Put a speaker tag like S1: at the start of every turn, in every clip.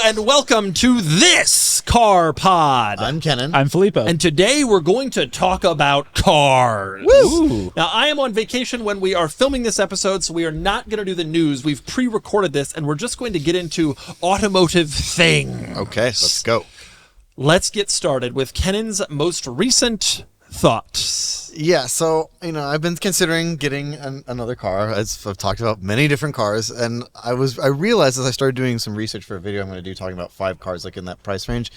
S1: and welcome to this Car Pod.
S2: I'm Kennan.
S3: I'm Filippo.
S1: And today we're going to talk about cars.
S3: Woo!
S1: Now, I am on vacation when we are filming this episode, so we are not going to do the news. We've pre-recorded this, and we're just going to get into automotive things.
S2: Okay, let's go.
S1: Let's get started with Kennan's most recent thoughts.
S2: Yeah, so, I've been considering getting another car. As I've talked about many different cars, and I realized as I started doing some research for a video I'm going to do talking about 5 cars like in that price range,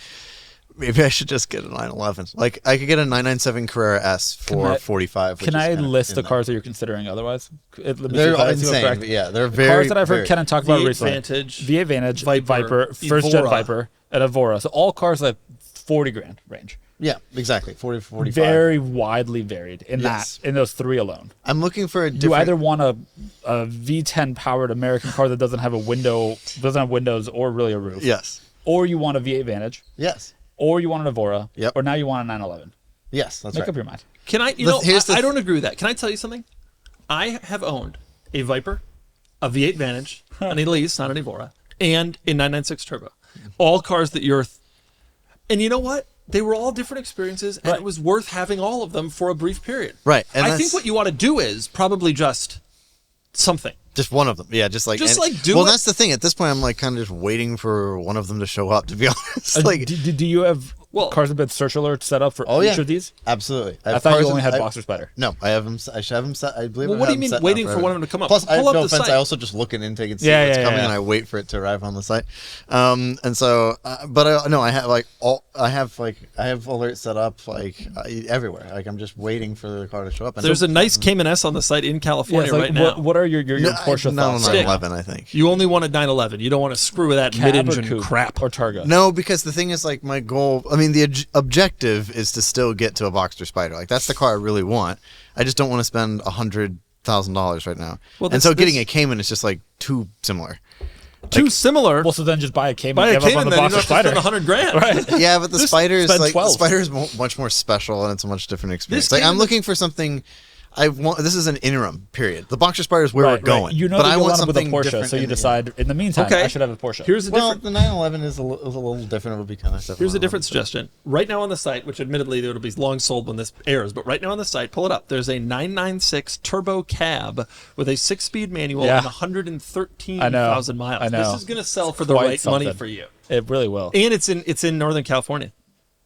S2: maybe I should just get a 911. Like, I could get a 997 Carrera S for $45.
S3: Can I list the cars that you're considering otherwise?
S2: They're insane. Yeah, they're very...
S3: Cars that I've heard Kennan talk about recently.
S1: V8
S3: Vantage, Viper, first gen Viper, and Evora. So all cars that 40 grand range.
S2: Yeah, exactly. 40, 45.
S3: Very widely varied in in those 3 alone.
S2: I'm looking for a different...
S3: You either want a V10 powered American car that doesn't have windows or really a roof.
S2: Yes.
S3: Or you want a V8 Vantage.
S2: Yes.
S3: Or you want an Evora.
S2: Yep.
S3: Or now you want a 911.
S2: Yes, that's
S3: Make
S2: right.
S3: up your mind.
S1: Can I, I don't agree with that. Can I tell you something? I have owned a Viper, a V8 Vantage, an Elise, not an Evora, and a 996 Turbo. All cars that you're... And you know what? They were all different experiences, and it was worth having all of them for a brief period.
S2: Right. And
S1: I think what you want to do is probably just something.
S2: Just one of them. Yeah, just like...
S1: do
S2: Well,
S1: it.
S2: that's the thing. At this point, I'm like kind of just waiting for one of them to show up, to be honest.
S3: Do you have cars with search alerts set up for each of these?
S2: Absolutely.
S3: I thought you only had Boxer Spider.
S2: No, I have them. I should have them set. I believe.
S1: Well, what do you mean waiting for one of them to come up?
S2: Plus,
S1: Pull up
S2: no
S1: the
S2: offense,
S1: site.
S2: I also just look at intake and see what's coming, and I wait for it to arrive on the site. And so, I have I have alerts set up everywhere. Like I'm just waiting for the car to show up. And
S1: there's a nice Cayman S on the site in California right now.
S3: What are your Porsche thoughts?
S2: 911, I think.
S1: You only want a 911. You don't want to screw with that mid-engine crap
S3: or Targa.
S2: No, because the thing is, like, my goal. I mean, the objective is to still get to a Boxster Spider. Like that's the car I really want. I just don't want to spend $100,000 right now. Well, and so getting a Cayman is just like too similar.
S1: Too similar.
S3: Well, so then just buy a Cayman.
S1: Buy a Cayman,
S3: on the
S1: then you don't
S3: Boxster
S1: have to
S3: Spider.
S1: spend $100,000.
S3: Right.
S2: Yeah, but the Spider is
S3: $12.
S2: much more special, and it's a much different experience. Like I'm looking for something. This is an interim period. The Boxster Spider is where we're going.
S3: You know,
S2: but
S3: that
S2: I
S3: you
S2: want
S3: want with a
S2: something
S3: Porsche,
S2: different.
S3: so you decide. In the meantime, I should have a Porsche.
S1: Here's a different.
S2: The 911 is a little different. It would be kind of stuff.
S1: Here's a different suggestion. Right now on the site, which admittedly it'll be long sold when this airs, but right now on the site, pull it up. There's a 996 Turbo Cab with a 6-speed manual and 113,000 miles.
S3: I know.
S1: This is going to sell for the right money for you.
S3: It really will.
S1: And it's in Northern California.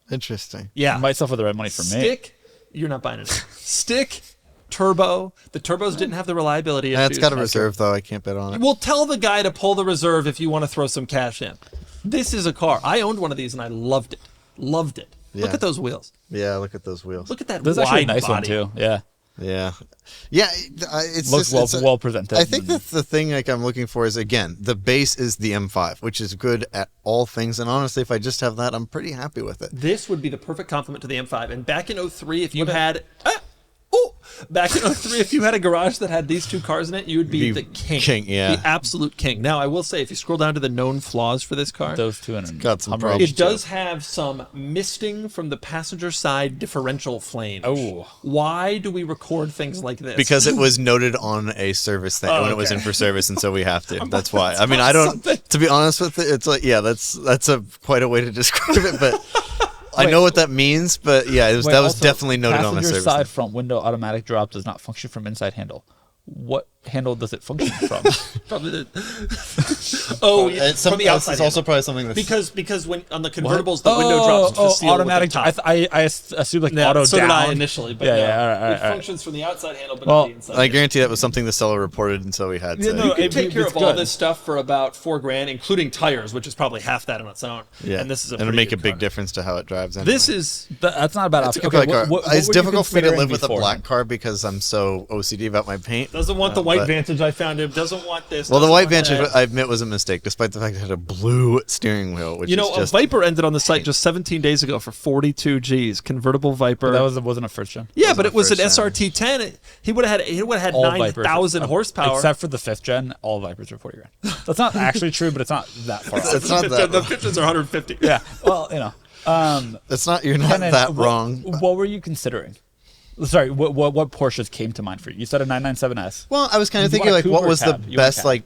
S2: Interesting.
S1: Yeah.
S3: It might sell for the right money for me.
S1: Stick. You're not buying it. Stick. Turbo. The turbos didn't have the reliability issues.
S2: It's got a reserve, though. I can't bet on it.
S1: Well, tell the guy to pull the reserve if you want to throw some cash in. This is a car. I owned one of these, and I loved it. Loved it.
S2: Yeah.
S1: Look at those wheels.
S2: Yeah, look at those wheels.
S1: Look at that
S3: There's
S1: wide
S3: actually a nice
S1: body.
S3: one, too. Yeah.
S2: Yeah. Yeah, it's
S3: looks
S2: just,
S3: well presented.
S2: I think that the thing I'm looking for is, again, the base is the M5, which is good at all things. And honestly, if I just have that, I'm pretty happy with it.
S1: This would be the perfect complement to the M5. And back in 03, if you had... Back in 03, if you had a garage that had these 2 cars in it, you would be the king.
S2: Yeah.
S1: The absolute king. Now, I will say, if you scroll down to the known flaws for this car,
S3: those 2 and
S2: got some problems.
S1: It does have some misting from the passenger side differential flange.
S3: Oh.
S1: Why do we record things like this?
S2: Because it was noted on a service thing when it was in for service, and so we have to. That's why. I mean, I don't. To be honest with it, it's like, yeah, that's quite a way to describe it, but. I know what that means, but yeah, that was definitely noted on the service.
S3: Passenger side front window automatic drop does not function from inside handle. What handle does it function from?
S1: Probably the
S2: from the outside. It's also probably something that's
S1: because when on the convertibles the window drops to the seal
S3: automatic.
S1: with the top.
S3: I assumed like auto
S1: so
S3: down.
S1: did I initially, but
S3: it
S1: functions from the outside handle, but not the inside.
S2: I guarantee that was something the seller reported, and so we had to.
S1: You can take care of all this stuff for about $4,000, including tires, which is probably half that on its own.
S2: Yeah,
S1: and this is
S2: it'll make a big difference to how it drives. Anyway.
S1: That's
S3: not a bad option.
S2: Okay, it's difficult for me to live with a black car because I'm so OCD about my paint.
S1: Doesn't want the white Vantage I found him. Doesn't want this.
S2: Well, the white Vantage, I admit, was a mistake, despite the fact it had a blue steering wheel. Which
S1: a Viper ended on the site just 17 days ago for 42 G's. Convertible Viper.
S3: But that wasn't a first gen.
S1: Yeah, but it was an SRT 10. He would have had 9,000 horsepower.
S3: Except for the 5th gen, all Vipers are 40 grand. That's not actually true, but it's not that far.
S2: It's not that.
S1: The 5th gens are 150.
S3: Yeah. Well,
S2: it's not. You're not that wrong.
S3: What were you considering? Sorry, what Porsches came to mind for you? You said a 997S.
S2: Well, I was kind of thinking, like, what was the best, like,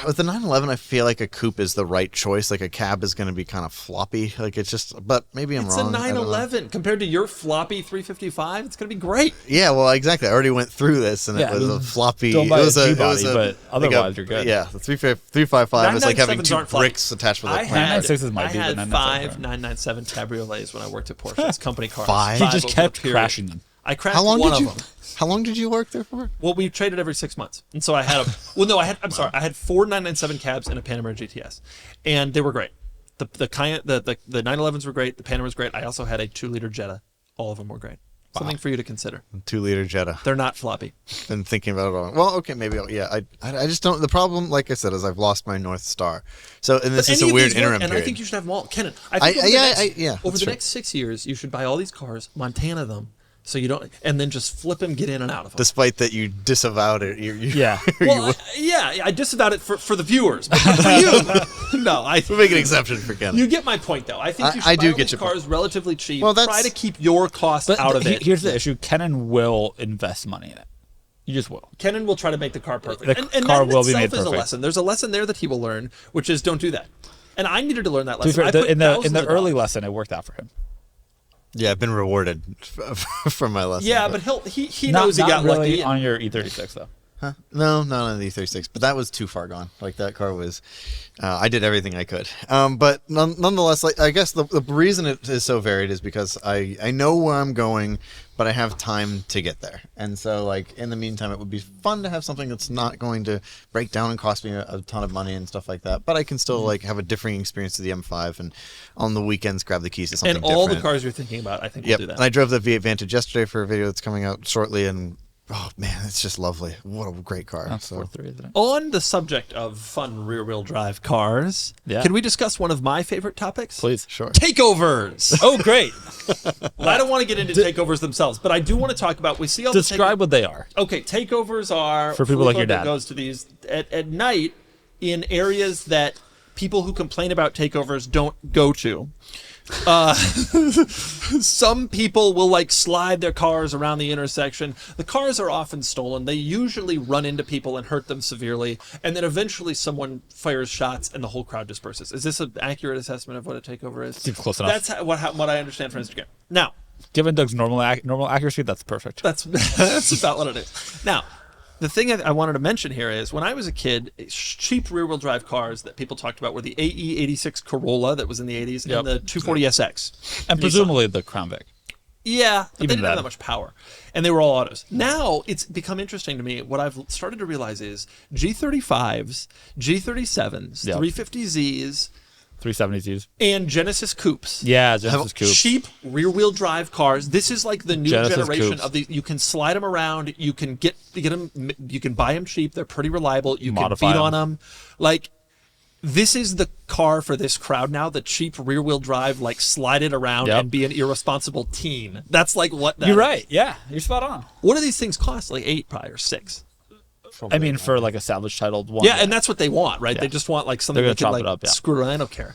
S2: with the 911, I feel like a coupe is the right choice. Like a cab is going to be kind of floppy. Like it's just, but maybe I'm
S1: It's
S2: wrong.
S1: a 911 compared to your floppy 355. It's gonna be great.
S2: Yeah, well, exactly. I already went through this, and
S3: Yeah,
S2: it was a floppy.
S3: don't buy
S2: it was
S3: a
S2: a, it
S3: G-body,
S2: was a,
S3: but otherwise you're good.
S2: Yeah, the 355 is like having
S1: 997s
S2: two
S1: aren't floppy.
S2: bricks attached with a
S1: I
S2: clamp.
S1: had,
S3: 996s might
S1: I
S3: be, but
S1: had
S3: 997
S1: five
S3: aren't.
S1: 997 cabriolets when I worked at Porsche. It's company cars.
S2: Five?
S3: He just
S1: over
S3: kept
S1: a period.
S3: crashing them.
S1: I crashed
S2: How long
S1: one
S2: did you?
S1: of them.
S2: How long did you work there for?
S1: Well, we traded every 6 months, and so I had a. Well, no, I had. I'm sorry, I had 4 997 cabs and a Panamera GTS, and they were great. The 911s were great. The Panamera's great. I also had a 2-liter Jetta. All of them were great. Something for you to consider.
S2: 2-liter Jetta.
S1: They're not floppy.
S2: Been thinking about it all. Well, okay, maybe. I just don't. The problem, like I said, is I've lost my North Star. So, and this is
S1: Any
S2: a
S1: of
S2: weird
S1: these work,
S2: interim
S1: and
S2: period.
S1: I think you should have them all. Kennan, I think over
S2: that's
S1: the
S2: true.
S1: next 6 years, you should buy all these cars, Montana them, so you don't, and then just flip them, get in and out of them.
S2: Despite that, you disavowed it.
S3: Yeah.
S1: Well, I disavowed it for the viewers, but for you, no.
S2: We'll make an exception for Ken.
S1: You get my point, though. I think you should
S2: I
S1: buy
S2: do
S1: all
S2: get
S1: these
S2: your point.
S1: cars relatively cheap.
S2: Well,
S1: Try
S2: that's-
S1: to keep your cost
S3: But
S1: out of it.
S3: here's the issue: Kennan will invest money in it. You just will.
S1: Kennan will try to make the car perfect.
S3: The
S1: and
S3: car
S1: that
S3: will be
S1: itself
S3: made
S1: is a
S3: perfect.
S1: lesson. There's a lesson there that he will learn, which is don't do that. And I needed to learn that
S3: To be
S1: lesson.
S3: fair,
S1: I put
S3: in the
S1: thousands of
S3: early
S1: dollars.
S3: lesson, it worked out for him.
S2: Yeah, I've been rewarded from my lesson.
S1: Yeah, but he
S3: Not
S1: knows he got
S3: really
S1: lucky.
S3: on your E36 though.
S2: Huh? No, not on the E36, but that was too far gone. Like that car was, I did everything I could. But nonetheless, like I guess the reason it is so varied is because I know where I'm going, but I have time to get there. And so like in the meantime, it would be fun to have something that's not going to break down and cost me a ton of money and stuff like that. But I can still like have a differing experience to the M5 and on the weekends grab the keys to something
S1: And all
S2: different.
S1: the cars you're thinking about, I think
S2: Yep.
S1: will do
S2: And
S1: that.
S2: I drove the V8 Vantage yesterday for a video that's coming out shortly, and oh man, it's just lovely. What a great car.
S3: That's
S2: So
S3: 4.3, isn't it?
S1: On the subject of fun rear-wheel drive cars,
S3: Yeah.
S1: can we discuss one of my favorite topics?
S3: Please.
S2: sure.
S1: Takeovers.
S3: Oh, great!
S1: I don't want to get into takeovers themselves, but I do want to talk about. We see all
S3: Describe what they are.
S1: Okay, takeovers are
S3: For people like
S1: Filippo
S3: your dad.
S1: that goes to these at night in areas that people who complain about takeovers don't go to. Some people will like slide their cars around the intersection. The cars are often stolen. They usually run into people and hurt them severely, and then eventually someone fires shots and the whole crowd disperses. Is this an accurate assessment of what a takeover is?
S3: Seems close enough.
S1: That's what I understand from Instagram. Now,
S3: Given Doug's normal accuracy, that's perfect.
S1: that's about what it is. Now, the thing I wanted to mention here is when I was a kid, cheap rear-wheel drive cars that people talked about were the AE86 Corolla that was in the 80s
S3: Yep.
S1: and the 240SX.
S3: And
S1: Nissan.
S3: presumably the Crown Vic.
S1: Yeah, but they
S3: Even
S1: didn't have
S3: then.
S1: that much power. And they were all autos. Now, it's become interesting to me. What I've started to realize is G35s, G37s,
S3: Yep.
S1: 350Zs,
S3: 370s.
S1: and Genesis Coupes.
S3: Yeah, Genesis Coupe.
S1: Cheap rear-wheel drive cars. This is like the new
S3: Genesis
S1: generation
S3: Coupes.
S1: of the. You can slide them around. You can get them. You can buy them cheap. They're pretty reliable. You
S3: Modify
S1: can beat
S3: 'em.
S1: on them. Like this is the car for this crowd now. The cheap rear-wheel drive, like slide it around
S3: Yep.
S1: and be an irresponsible teen. That's like what. That
S3: You're
S1: is.
S3: right. Yeah, you're spot on.
S1: What do these things cost? Like 8 probably or 6.
S3: I mean, for like a salvage titled one.
S1: Yeah, and that's what they want, right?
S3: Yeah.
S1: They just want like something
S3: They're
S1: they
S3: gonna
S1: can
S3: chop
S1: like
S3: it up, yeah.
S1: screw around. I don't care.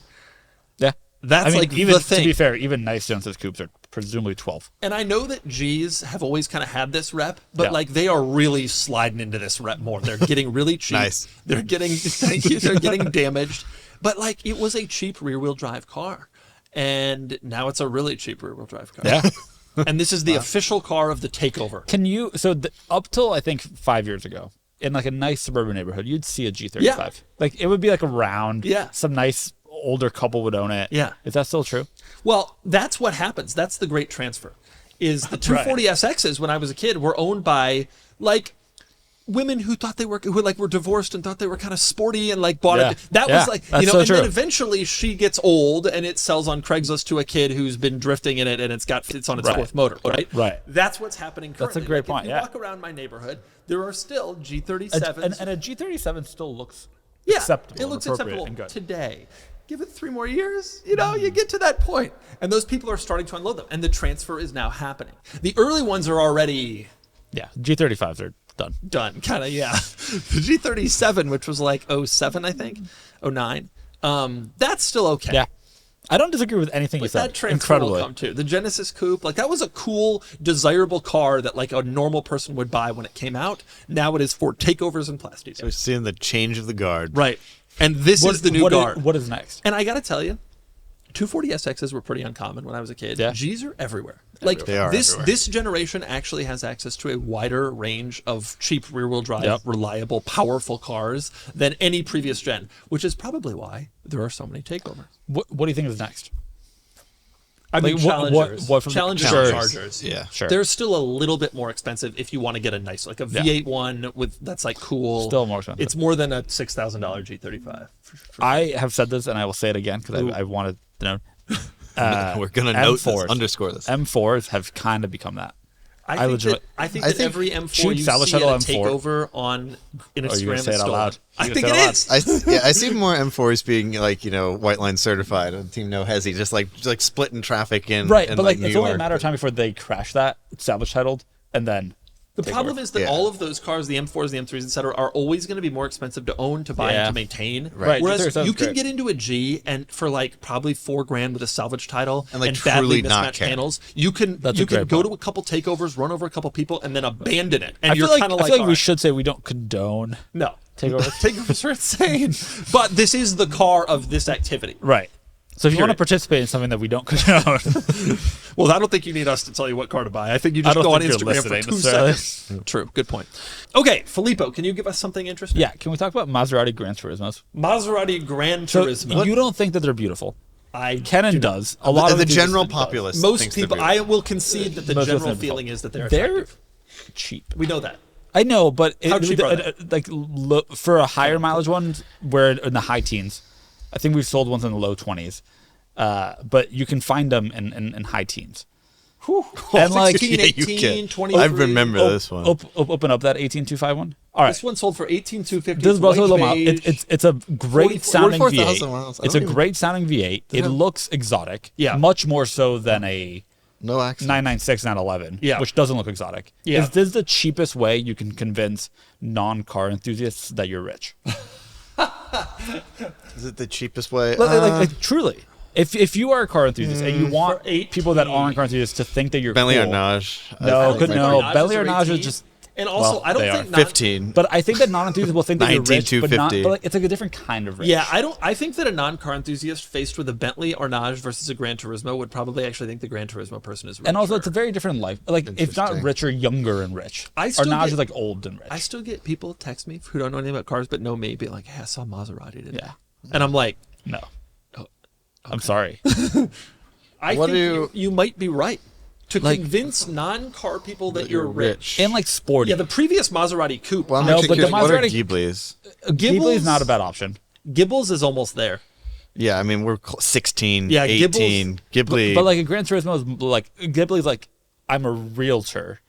S3: yeah.
S1: That's
S3: I mean,
S1: like
S3: even
S1: the
S3: to
S1: thing.
S3: be fair, even nice Genesis Coupes are presumably 12.
S1: And I know that G's have always kind of had this rep, but
S3: Yeah.
S1: like they are really sliding into this rep more. They're getting really cheap.
S2: Nice.
S1: They're getting thank you. They're getting damaged. But like it was a cheap rear-wheel drive car, and now it's a really cheap rear-wheel drive car.
S3: Yeah.
S1: And this is the official car of the takeover.
S3: Can you? So up till I think 5 years ago, in like a nice suburban neighborhood, you'd see a G35.
S1: Yeah.
S3: Like it would be like around.
S1: Yeah.
S3: Some nice older couple would own it.
S1: Yeah.
S3: Is that still true?
S1: Well, that's what happens. That's the great transfer. Is the 240SXs when I was a kid were owned by like women who thought they were were divorced and thought they were kind of sporty and like bought
S3: Yeah.
S1: it. That
S3: Yeah,
S1: was like
S3: that's
S1: you know,
S3: so
S1: and then
S3: true.
S1: eventually she gets old and it sells on Craigslist to a kid who's been drifting in it and it's on its
S3: Right.
S1: fourth motor, right?
S3: Right.
S1: That's what's happening currently.
S3: That's a great
S1: Like,
S3: point,
S1: If you
S3: yeah.
S1: walk around my neighborhood, there are still G37s.
S3: And a G37 still looks
S1: Yeah,
S3: acceptable.
S1: it looks
S3: and appropriate
S1: acceptable
S3: and good.
S1: today. Give it 3 more years, you get to that point. And those people are starting to unload them. And the transfer is now happening. The early ones are already
S3: Yeah. G35s are done.
S1: done, kind of, yeah. The G37, which was like 07, I think, 09, that's still okay.
S3: Yeah. I don't disagree with anything you
S1: But
S3: said.
S1: that transfer will
S3: Incredibly.
S1: come too. The Genesis Coupe, like that was a cool, desirable car that like a normal person would buy when it came out. Now it is for takeovers and plastic.
S2: We're seeing the change of the guard.
S1: Right. And this is the new guard.
S3: What is next?
S1: And I got to tell you, 240 SXs were pretty uncommon when I was a kid.
S3: Yeah.
S1: Gs are everywhere. Like
S2: They are everywhere.
S1: this generation actually has access to a wider range of cheap rear-wheel drive,
S3: Yep.
S1: reliable, powerful cars than any previous gen, which is probably why there are so many takeovers.
S3: What do you think is next?
S1: I mean,
S3: Like,
S1: Challengers,
S3: what from the-
S1: Challengers
S3: Sure.
S1: and Chargers.
S2: Yeah.
S3: Sure.
S1: They're still a little bit more expensive if you want to get a nice, like a V8 one with that's like cool.
S3: Still more expensive.
S1: It's more than a $6,000 G35.
S3: I have said this, and I will say it again because I wanted to know.
S2: We're gonna note this,
S3: M4s.
S2: underscore this.
S3: M4s have kind of become that.
S1: I think
S2: I
S1: that
S2: think
S1: every M4
S3: cheap
S1: you
S3: salvage
S1: see at a
S3: title M4
S1: takeover on Instagram
S3: Oh, you're gonna say
S1: is
S3: it out
S1: stolen.
S3: loud.
S1: I
S3: You're
S1: think
S3: gonna
S1: it
S3: say it
S1: is.
S2: I see more M4s being like white line certified on Team No Hesi, just like splitting traffic in
S3: Right,
S2: in
S3: but like
S2: New
S3: it's only a
S2: York.
S3: matter of time before they crash that salvage titled, and then
S1: The problem is that
S2: Yeah.
S1: all of those cars, the M4s, the M3s, etc., are always going to be more expensive to own, to buy,
S3: Yeah.
S1: and to maintain.
S3: Right.
S1: Whereas
S3: G37
S1: you
S3: is
S1: can
S3: great.
S1: get into a G and for like probably $4,000 with a salvage title
S2: And, like,
S1: badly
S2: truly not
S1: mismatched
S2: care.
S1: panels. You can
S3: That's a
S1: you can
S3: great
S1: go
S3: point.
S1: to a couple takeovers, run over a couple people, and then abandon it. And
S3: I
S1: you're
S3: feel like,
S1: kind of
S3: I
S1: like,
S3: feel like
S1: all
S3: we
S1: right.
S3: should say we don't condone.
S1: No.
S3: Takeovers.
S1: Takeovers are insane. But this is the car of this activity.
S3: Right. So if you want to
S1: Period.
S3: participate in something that we don't condone,
S1: Well, I don't think you need us to tell you what car to buy. I think you
S3: I
S1: just
S3: don't
S1: go on
S3: think you're
S1: Instagram for
S3: listening
S1: 2
S3: necessarily.
S1: seconds. True. Good point. Okay, Filippo, can you give us something interesting?
S3: yeah. Can we talk about Maserati Granturismos?
S1: Maserati Gran
S3: So
S1: Turismo.
S3: you don't think that they're beautiful?
S1: I
S3: Kennan
S1: do not.
S3: does. A lot of
S2: the
S3: enthusiasts
S2: general
S3: does.
S2: populace.
S1: Most
S2: thinks they're
S1: people,
S2: beautiful.
S1: I will concede that the
S3: Most
S1: general
S3: of them
S1: feeling is that they're
S3: They're
S1: attractive.
S3: cheap.
S1: We know that.
S3: I know, but
S1: How cheap are they?
S3: like for a higher mileage one, we're in the high teens. I think we've sold ones in the low 20s, but you can find them in high teens. And like
S1: 16,
S2: Yeah, you
S1: 18,
S2: can.
S1: 23.
S2: I remember this one.
S3: open up that 18251. All right.
S1: This one sold for 18,250.
S3: This is
S1: It's
S3: also low
S1: white
S3: mile.
S1: beige.
S3: It's a great sounding
S2: 44,000
S3: V8.
S2: miles. I
S3: It's a
S2: don't even-
S3: great sounding V8. It looks exotic.
S1: Yeah.
S3: Much more so than a
S2: No accent.
S3: 996 911.
S1: Yeah.
S3: Which doesn't look exotic.
S1: Yeah.
S3: Is this the cheapest way you can convince non-car enthusiasts that you're rich?
S2: Is it the cheapest way?
S3: Like truly. If you are a car enthusiast and you want
S1: For 18.
S3: people that aren't car enthusiasts to think that you're
S2: Bentley
S3: cool,
S2: Arnage.
S3: No,
S2: I
S3: good
S2: think
S3: no.
S1: Arnages
S3: Bentley
S1: are
S3: Arnage is
S1: 18.
S3: just.
S1: And also,
S3: well,
S1: I don't
S3: they
S1: think
S3: are.
S1: not,
S2: 15.
S3: But I think that non-enthusiasts will think that you're rich, but not.
S2: 19,250.
S3: But like, it's like a different kind of rich.
S1: Yeah, I think that a non-car enthusiast faced with a Bentley Arnage versus a Gran Turismo would probably actually think the Gran Turismo person is richer.
S3: And also, it's a very different life. Like, if not
S2: Interesting.
S3: richer, younger and rich.
S1: I still
S3: Arnage
S1: get-
S3: is like old and rich.
S1: I still get people text me who don't know anything about cars but know me, be like, "Hey, I saw Maserati today."
S3: Yeah.
S1: And I'm like,
S3: No.
S1: Oh,
S3: I'm sorry.
S1: I
S2: What
S1: think
S2: do
S1: you might be right to
S3: Like-
S1: convince non-car people that you're rich.
S3: And like sporty.
S1: Yeah, the previous Maserati coupe,
S2: Well, I'm
S3: No,
S2: actually
S3: but the
S2: curious, what are
S3: Maserati-
S2: Ghiblis?
S3: Ghibli is not a bad option.
S1: Gibbles is almost there.
S2: Yeah, I mean, we're 16,
S1: Yeah,
S2: 18. Ghibli.
S3: But like a Gran Turismo is like Ghibli's like I'm a realtor.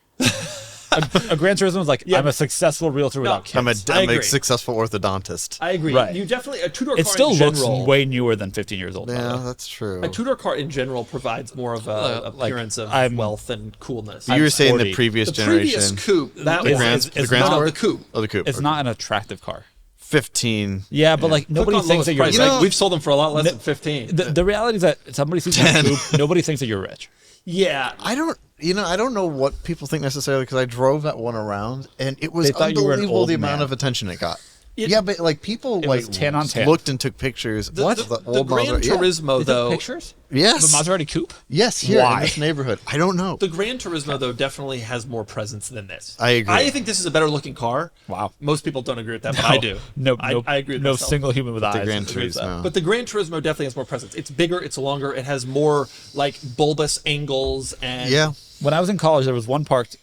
S3: a Gran Turismo is like
S1: Yeah.
S3: I'm a successful realtor without kids.
S2: I'm
S1: I
S2: a
S1: agree.
S2: successful orthodontist.
S1: I agree.
S3: Right.
S1: You definitely a two-door
S3: It
S1: car
S3: still
S1: in
S3: looks
S1: general.
S3: way newer than 15 years old. by the
S2: Yeah,
S3: way.
S2: that's true.
S1: A two-door car in general provides more of a
S3: Like,
S1: appearance of
S3: I'm-
S1: wealth and coolness.
S2: You were saying
S3: sporty.
S2: the previous
S1: the
S2: generation.
S1: previous coupe, that
S3: The
S1: was
S3: Grand-
S2: the
S3: it's
S2: Grand
S3: not-
S2: Sport?
S1: the coupe.
S2: Oh, the coupe.
S3: It's
S2: okay.
S3: not an attractive car.
S2: 15.
S3: Yeah, but like nobody
S1: Click on
S3: thinks that
S1: lowest
S3: you're
S1: price.
S3: rich.
S2: You know-
S1: We've sold them for a lot less than 15.
S3: The reality is that somebody sees that coupe, nobody thinks that you're rich.
S1: Yeah.
S2: I don't know what people think necessarily because I drove that one around and it was
S3: They thought you were an
S2: unbelievable
S3: old
S2: the amount
S3: man.
S2: of attention it got.
S1: It-
S2: Yeah, but like people
S3: It
S2: like
S3: was 10 on 10.
S2: looked and took pictures.
S1: The,
S2: What?
S1: the,
S2: The old
S1: Gran
S2: Maserati- yeah.
S1: Turismo,
S3: They
S1: though.
S3: took pictures?
S2: Yes.
S3: The Maserati coupe?
S2: Yes, here
S3: Why?
S2: in this neighborhood. I don't know.
S1: The Gran Turismo, though, definitely has more presence than this.
S2: I agree.
S1: I think this is a better looking car.
S3: Wow.
S1: Most people don't agree with that, but I do.
S3: No,
S1: I agree with
S3: no
S1: myself.
S3: single human with eyes.
S2: Gran
S3: agrees with that.
S2: Turismo.
S1: But the Gran Turismo definitely has more presence. It's bigger, it's longer, it has more like bulbous angles and
S2: Yeah.
S3: When I was in college, there was one parked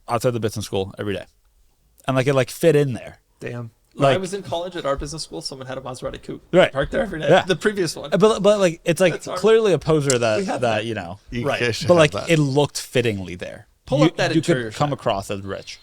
S3: outside the business school every day, and like it fit in there.
S1: Damn. When I
S3: Like-
S1: was in college at our business school, someone had a Maserati coupe.
S3: Right.
S1: Parked there every day.
S3: Yeah.
S1: The previous one.
S3: But like it's like
S1: That's our-
S3: clearly a poser
S1: We
S3: that
S1: have
S3: that
S1: that.
S3: you know.
S2: You
S1: Right.
S2: guys should
S3: But
S2: have
S3: like
S2: that.
S3: it looked fittingly there.
S1: Pull
S3: you,
S1: up that
S3: you
S1: interior
S3: could come
S1: shot.
S3: across as rich.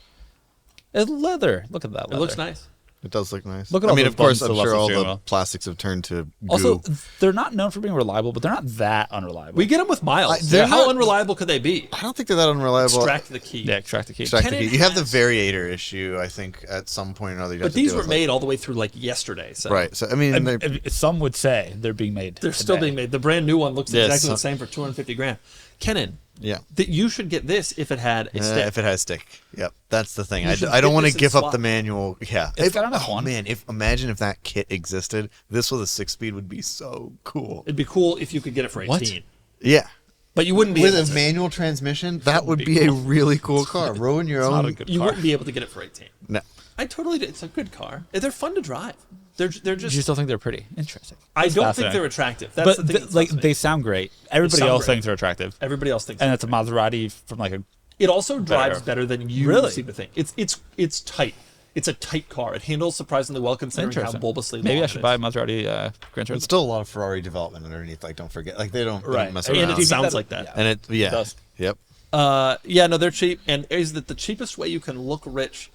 S3: It's leather. Look at that
S1: It
S3: leather.
S1: looks nice.
S2: It does look nice.
S3: Look at
S2: I
S3: all
S2: mean,
S3: those
S2: of course,
S3: buttons
S2: I'm
S3: to
S2: sure
S3: left
S2: all
S3: steering
S2: the
S3: wheel.
S2: plastics have turned to goo.
S3: Also, they're not known for being reliable, but they're not that unreliable.
S1: We get them with miles.
S2: they're
S1: How
S2: not-
S1: unreliable could they be?
S2: I don't think they're that unreliable.
S1: Extract the key.
S3: yeah, extract the key.
S2: Extract the
S1: Kennan
S2: key. You have the
S1: has-
S2: variator issue, I think, at some point or another. You have
S1: But
S2: to
S1: these
S2: deal
S1: were
S2: with,
S1: made all the way through like yesterday. So
S2: Right. So, I mean, they're,
S3: Some would say they're being made.
S1: they're still
S3: today.
S1: being made. The brand new one looks
S3: Yes.
S1: exactly the same for 250 grand. Kennan,
S2: yeah.
S1: that you should get this if it had a stick.
S2: If it has stick. Yep. That's the thing.
S1: You should
S2: I don't
S1: get
S2: want to
S1: this and
S2: give up
S1: swap.
S2: the manual. Yeah.
S3: It's got enough one.
S2: Man, imagine if that kit existed. This with a 6-speed would be so cool.
S1: It'd be cool if you could get it for 18.
S3: What?
S2: Yeah.
S1: But you wouldn't be
S2: With
S1: able
S2: a
S1: to.
S2: manual transmission, that would be a really cool car. Rowing your
S3: Not a
S2: own.
S3: good
S1: You
S3: car.
S1: wouldn't be able to get it for 18.
S2: No.
S1: I totally did. It's a good car. They're fun to drive. They're
S3: Do
S1: just.
S3: you still think they're pretty? Interesting.
S1: I
S3: That's
S1: don't think
S3: fascinating.
S1: they're attractive. That's
S3: But
S1: the thing. That's
S3: like
S1: fascinating.
S3: they sound great. Everybody
S1: sound
S3: else
S1: great.
S3: thinks they're attractive,
S1: Everybody else thinks.
S3: and it's a Maserati from like a.
S1: It also drives better than you
S3: Really?
S1: seem to think. It's tight. It's a tight car. It handles surprisingly well considering how
S3: Interesting.
S1: bulbously
S3: Maybe
S1: long
S3: I
S1: it
S3: should
S1: is.
S3: buy a Maserati Gran
S2: There's
S3: Turismo.
S2: still a lot of Ferrari development underneath. Like, don't forget. Like, they don't
S1: Right.
S2: mess
S1: And
S2: around.
S1: it sounds like that.
S2: And it, yeah.
S3: does.
S2: Yep.
S1: Yeah, no, they're cheap. And is that the cheapest way you can look rich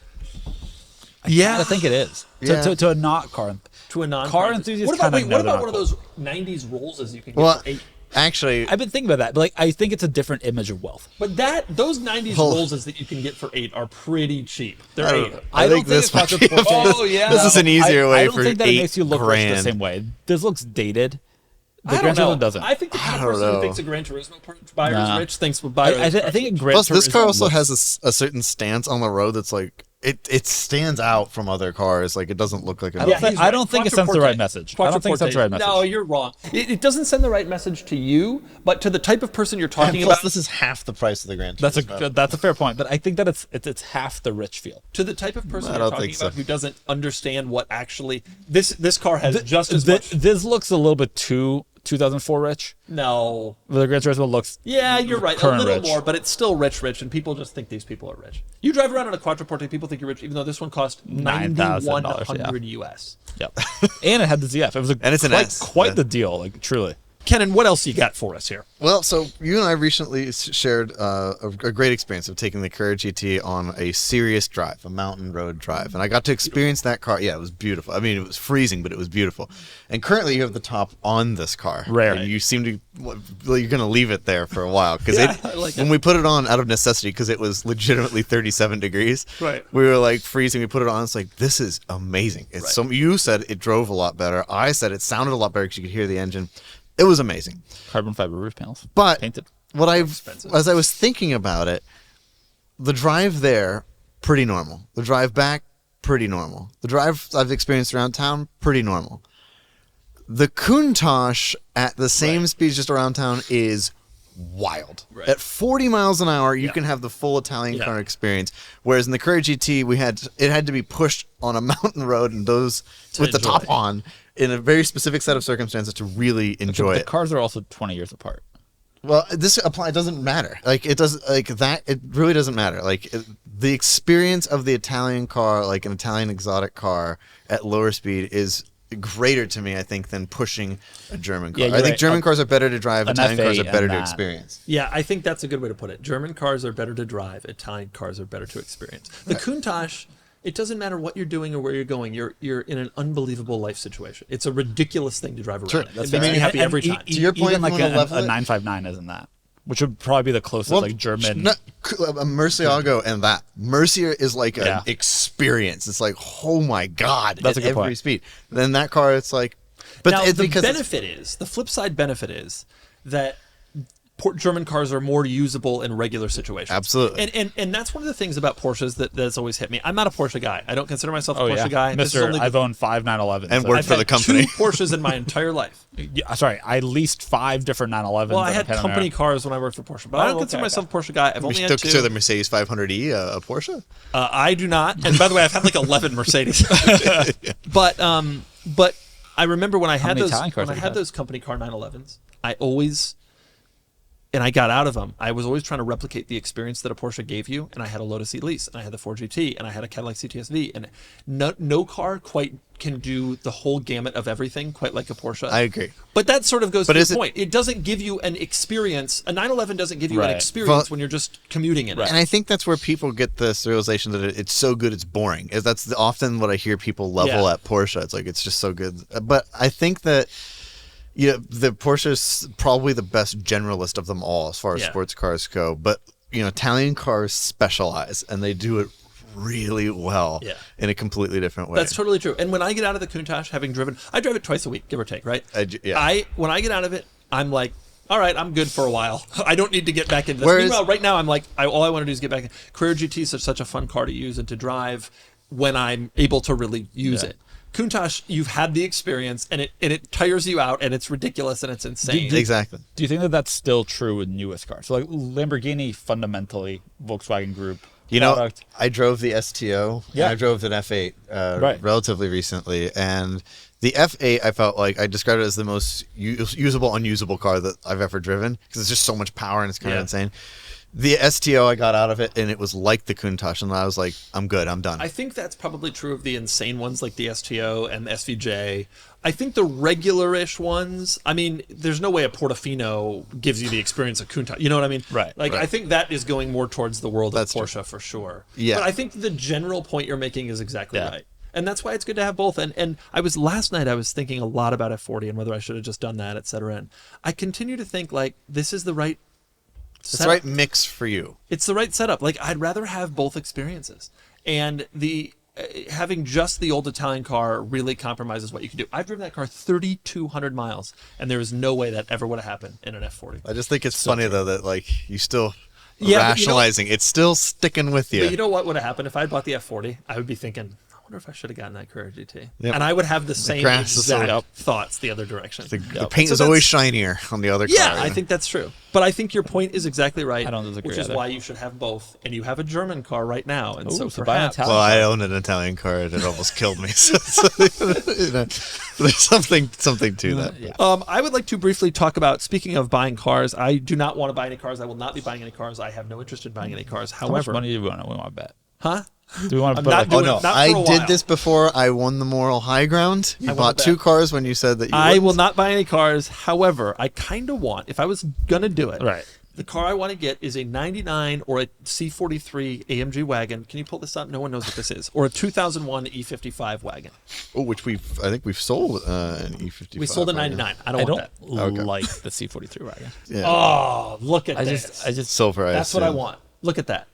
S3: I think it is.
S2: Yeah.
S3: To a not car.
S1: to a non
S3: Car enthusiast
S1: What about,
S3: kinda
S1: wait,
S3: know
S1: what
S3: they're
S1: about
S3: not
S1: one of those 90s Rolls's you can get
S2: Well,
S1: for 8?
S2: actually,
S3: I've been thinking about that, but like I think it's a different image of wealth.
S1: But those 90s
S2: Well-
S1: Rolls's that you can get for 8 are pretty cheap. They're
S2: I
S1: 8.
S2: don't,
S3: I
S2: I
S3: don't
S2: think
S3: think
S2: this
S3: it's
S2: might
S3: not
S2: be
S3: the
S1: Oh, yeah.
S2: This is an easier way
S3: I don't
S2: for
S3: think that it makes you look rich
S2: $8,000.
S3: the same way. This looks dated. The
S1: I
S3: Gran
S1: don't know.
S3: Turismo doesn't.
S1: I think the kind of
S2: I don't
S1: person who
S2: know.
S1: thinks a Gran Turismo buyer
S3: Nah.
S1: is rich thinks a buyer
S3: I
S1: is
S3: think a Gran
S2: Plus, this car
S3: Turismo
S2: also
S3: looks-
S2: has a certain stance on the road that's like it stands out from other cars. Like, it doesn't look like a.
S3: I don't think- I don't think it sends the right
S1: Quattroporte.
S3: message. I don't think it sends the right message.
S1: No, you're wrong. It doesn't send the right message to you, but to the type of person you're
S2: And
S1: talking
S2: plus,
S1: about.
S2: this is half the price of the Grand
S3: That's
S2: Turismo.
S3: a fair point, but I think that it's half the rich feel.
S1: To the type of person
S2: I
S1: you're
S2: don't
S1: talking
S2: think so.
S1: about who doesn't understand what actually this car has just as much.
S3: This looks a little bit too 2004 rich.
S1: No.
S3: The Gran Turismo looks.
S1: Yeah, you're right. A
S3: Current
S1: little
S3: rich.
S1: more, but it's still rich, and people just think these people are rich. You drive around in a Quadrifoglio, people think you're rich, even though this one cost
S3: $9,000,
S1: $9,100 US.
S3: Yep. And it had the ZF. It was
S2: And it's an
S3: quite,
S2: S.
S3: quite
S2: Yeah.
S3: the deal, like truly.
S1: Kennan, what else you got for us here?
S2: Well, so you and I recently shared a great experience of taking the Carrera GT on a serious drive, a mountain road drive, and I got to experience that car. Yeah, it was beautiful. I mean, it was freezing, but it was beautiful. And currently, you have the top on this car.
S3: Rare.
S2: And you seem to, well, you're going to leave it there for a while because
S1: Yeah, I like
S2: when
S1: it.
S2: we put it on out of necessity, because it was legitimately 37 degrees.
S1: Right.
S2: We were like freezing. We put it on. It's like, this is amazing. It's
S1: Right.
S2: so. You said it drove a lot better. I said it sounded a lot better because you could hear the engine. It was amazing.
S3: Carbon fiber roof panels.
S2: But
S3: Painted.
S2: what
S1: Expensive.
S2: as I was thinking about it, the drive there, pretty normal. The drive back, pretty normal. The drive I've experienced around town, pretty normal. The Countach at the same
S1: Right.
S2: speed just around town is wild.
S1: Right.
S2: At 40 miles an hour, you
S1: Yeah.
S2: can have the full Italian
S1: Yeah.
S2: car experience. Whereas in the Carrera GT, it had to be pushed on a mountain road and those with the
S1: enjoy
S2: top
S1: it.
S2: on in a very specific set of circumstances to really enjoy
S3: The
S2: it.
S3: cars are also 20 years apart.
S2: Well, this apply doesn't matter. Like, it doesn't, like that. It really doesn't matter. Like, the experience of the Italian car, like an Italian exotic car at lower speed, is greater to me, I think, than pushing a German car.
S3: Yeah,
S2: I
S3: you're
S2: think
S3: right.
S2: German cars are better to drive.
S3: An
S2: Italian cars are
S3: F8
S2: better
S3: and
S2: to
S3: that.
S2: experience.
S1: Yeah, I think that's a good way to put it. German cars are better to drive. Italian cars are better to experience. The Countach, it doesn't matter what you're doing or where you're going. You're in an unbelievable life situation. It's a ridiculous thing to drive around.
S2: Sure.
S1: in.
S2: That's
S1: It makes
S2: fair.
S1: me happy
S3: And
S1: every
S3: e-
S1: time.
S2: To your point,
S3: even like
S2: if you wanna level
S3: a
S2: it-
S3: 959 isn't that, which would probably be the closest like German.
S2: No, a Murcielago and that. Mercia is like an
S3: Yeah.
S2: experience. It's like, oh my God,
S3: That's
S2: at
S3: a good
S2: every
S3: point.
S2: speed. Then that car, it's like, but
S1: Now,
S2: it's
S1: the
S2: because it's-
S1: benefit is, the flip side benefit is that German cars are more usable in regular situations.
S2: Absolutely.
S1: And that's one of the things about Porsches that's always hit me. I'm not a Porsche guy. I don't consider myself a
S3: Oh
S1: Porsche
S3: yeah,
S1: guy. This is
S3: Mister.
S1: only
S3: I've owned 5 911s.
S2: And worked
S1: I've
S2: for
S1: had
S2: the company.
S1: 2 Porsches in my entire life.
S3: Yeah, sorry, I leased 5 different 911s.
S1: Well, I
S3: in
S1: had
S3: Panamera.
S1: company cars when I worked for Porsche, but I don't
S3: Oh,
S1: consider
S3: okay,
S1: myself a Porsche guy. I've only
S2: we
S1: had
S2: took
S1: 2.
S2: to the Mercedes 500e, a Porsche.
S1: I do not. And by the way, I've had like 11 Mercedes. But I remember when I had
S3: many
S1: those
S3: Italian cars
S1: when I
S3: have you
S1: had
S3: had?
S1: those company car 911s, I always and I got out of them, I was always trying to replicate the experience that a Porsche gave you. And I had a Lotus Elise, and I had the 4GT, and I had a Cadillac CTS-V, and no car quite can do the whole gamut of everything quite like a Porsche.
S2: I agree.
S1: But that sort of goes to
S2: is
S1: the
S2: it-
S1: point. It doesn't give you an experience. A 911 doesn't give you an
S3: Right.
S1: experience
S2: Well-
S1: when you're just commuting in it.
S2: And I think that's where people get this realization that it's so good it's boring. That's often what I hear people level
S1: Yeah.
S2: at Porsche. It's like it's just so good. But I think that the Porsche is probably the best generalist of them all as far as
S1: Yeah.
S2: sports cars go. But Italian cars specialize and they do it really well
S1: Yeah.
S2: in a completely different way.
S1: That's totally true. And when I get out of the Countach, having driven, I drive it twice a week, give or take, right?
S2: Yeah.
S1: When I get out of it, I'm like, all right, I'm good for a while. I don't need to get back into this.
S2: Whereas-
S1: Meanwhile, right now, I'm like, all I want to do is get back in. Carrera GT is such a fun car to use and to drive when I'm able to really use it. Countach, you've had the experience, and it tires you out, and it's ridiculous, and it's insane.
S2: Exactly.
S3: Do you think that that's still true with newest cars? So like Lamborghini, fundamentally Volkswagen Group product.
S2: I drove the STO.
S3: Yeah.
S2: And I drove an F8
S3: Right.
S2: relatively recently, and the F8 I felt like I described it as the most usable, unusable car that I've ever driven because it's just so much power and it's kind of insane. The STO I got out of it, and it was like the Countach, and I was like, I'm good, I'm done.
S1: I think that's probably true of the insane ones like the STO and the SVJ. I think the regular-ish ones, I mean, there's no way a Portofino gives you the experience of Countach. You know what I mean?
S3: Right.
S1: Like,
S2: Right.
S1: I think that is going more towards the world
S2: That's
S1: of Porsche for sure.
S2: Yeah.
S1: But I think the general point you're making is exactly
S3: Yeah.
S1: right. And that's why it's good to have both. And last night I was thinking a lot about F40 and whether I should have just done that, et cetera. And I continue to think, like, this is the right
S2: It's the
S1: setup.
S2: right mix for you.
S1: It's the right setup. Like, I'd rather have both experiences. And having just the old Italian car really compromises what you can do. I've driven that car 3,200 miles, and there is no way that ever would have happened in an F40.
S2: I just think it's funny though that like you still
S1: Yeah, but you know-
S2: rationalizing. It's still sticking with you.
S1: But you know what would have happened if I bought the F40? I would be thinking, I wonder if I should have gotten that Carrera GT.
S2: Yep.
S1: And I would have the same
S2: grass is
S1: exact
S2: so-
S1: thoughts the other direction.
S2: the paint
S1: So
S2: is always
S1: that's-
S2: shinier on the other
S1: Yeah,
S2: car.
S1: I think that's true. But I think your point is exactly right.
S3: I don't disagree
S1: Which is
S3: either.
S1: why you should have both. And you have a German car right now. And so
S3: Ooh, so buy an
S1: perhaps...
S3: Italian.
S2: Well, I own an Italian car and it almost killed me. There's something to that.
S3: Yeah.
S1: I would like to briefly talk about, speaking of buying cars, I do not want to buy any cars. I will not be buying any cars. I have no interest in buying any cars.
S3: How much
S1: However,
S3: money do we want to bet?
S1: huh?
S3: Do we want to
S1: I'm
S3: put
S1: not
S3: like,
S1: doing
S2: Oh no!
S1: Not for
S2: I
S1: a
S2: did
S1: while.
S2: this before. I won the moral high ground. You
S1: won
S2: bought
S1: the
S2: two
S1: bet.
S2: cars when you said that you.
S1: I
S2: wouldn't.
S1: will not buy any cars. However, I kind of want, if I was going to do it,
S3: Right.
S1: the car I want to get is a 99 or a C43 AMG wagon. Can you pull this up? No one knows what this is. Or a 2001 E55 wagon.
S2: Oh, which I think we've sold an E55.
S1: We sold a
S2: wagon.
S1: 99. I don't
S3: I
S1: want
S3: don't
S1: that.
S2: Okay.
S3: like the C43 wagon.
S2: Yeah.
S1: Oh, look at
S3: I
S1: this.
S3: just
S2: Silver.
S1: That's what I
S2: assume.
S1: want. Look at that.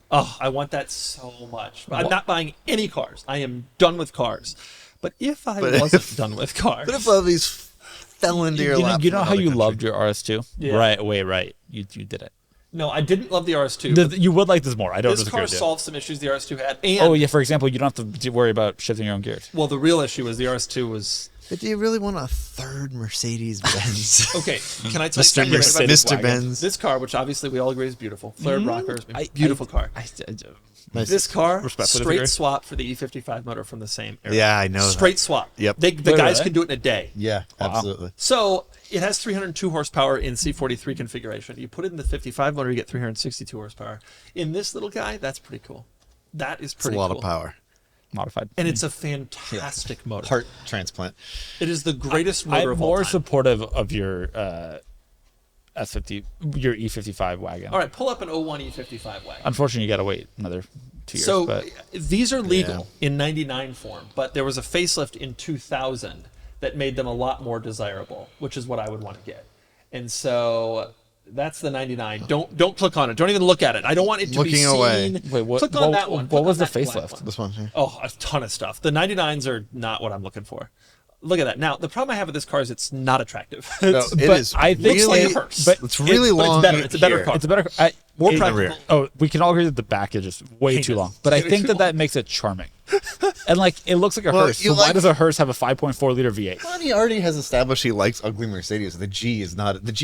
S1: Oh, I want that so much. But I'm not buying any cars. I am done with cars. But if I wasn't done with cars,
S2: What if all these fell into your lap?
S3: You know
S2: from
S3: how
S2: another
S3: you
S2: country?
S3: loved your RS2?
S1: Yeah.
S3: Right. Wait. Right. You did it.
S1: no, I didn't love the RS2.
S3: You would like this more. I don't
S1: This
S3: disagree
S1: car
S3: with you.
S1: solved some issues the RS2 had. And,
S3: Oh yeah. For example, you don't have to worry about shifting your own gears.
S1: well, the real issue was the RS2 was...
S2: But do you really want a third Mercedes Benz?
S1: Okay, can I tell you
S2: Mr.
S1: something about this?
S2: Mr. Benz.
S1: This car, which obviously we all agree is beautiful, flared rockers,
S3: I-
S1: beautiful car.
S2: Nice.
S1: This car,
S3: Respectfully
S1: straight
S3: disagree.
S1: swap for the E55 motor from the same era.
S2: Yeah, I know that.
S1: Straight swap.
S2: Yep.
S1: The
S3: Wait,
S1: guys
S3: really?
S1: can do it in a day.
S2: Yeah, absolutely.
S1: So it has 302 horsepower in C43 configuration. You put it in the 55 motor, you get 362 horsepower. In this little guy, that's pretty cool. That is
S2: It's a
S1: pretty
S2: lot
S1: cool.
S2: of power.
S3: Modified.
S1: And it's a fantastic motor.
S2: Heart transplant.
S1: It is the greatest motor
S3: I'm
S1: of all
S3: more
S1: time.
S3: supportive of your S50, your E55 wagon.
S1: All right, pull up an 01 E55 wagon.
S3: Unfortunately, you got to wait another 2 years.
S1: So
S3: but
S1: these are legal in 99 form, but there was a facelift in 2000 that made them a lot more desirable, which is what I would want to get. And so that's the 99. Don't click on it. Don't even look at it. I don't want it to be
S2: Looking
S1: seen.
S2: away.
S3: Wait, what-
S1: Click on
S3: what-
S1: that one.
S3: what
S1: Click
S3: was
S1: on
S3: the
S1: that black
S3: facelift?
S1: one.
S2: This one here.
S1: Oh, a ton of stuff. The 99s are not what I'm looking for. Look at that. Now, the problem I have with this car is it's not attractive.
S2: No,
S1: It's-
S2: it
S3: but
S2: is.
S3: I think
S1: looks like
S2: really,
S1: a hearse.
S3: but
S2: it's really
S1: but
S2: long.
S1: it's better. It's a better
S2: here.
S1: car.
S3: it's a better.
S1: More
S2: in the
S1: practical.
S2: rear.
S3: Oh, we can all agree that the back is just way too long. But I think
S1: too
S3: that makes it charming. And like it looks like a
S2: Well,
S3: hearse.
S2: you
S3: So why
S2: like-
S3: does a hearse have a 5.4 liter V8?
S2: Well, he already has established he likes ugly Mercedes. The G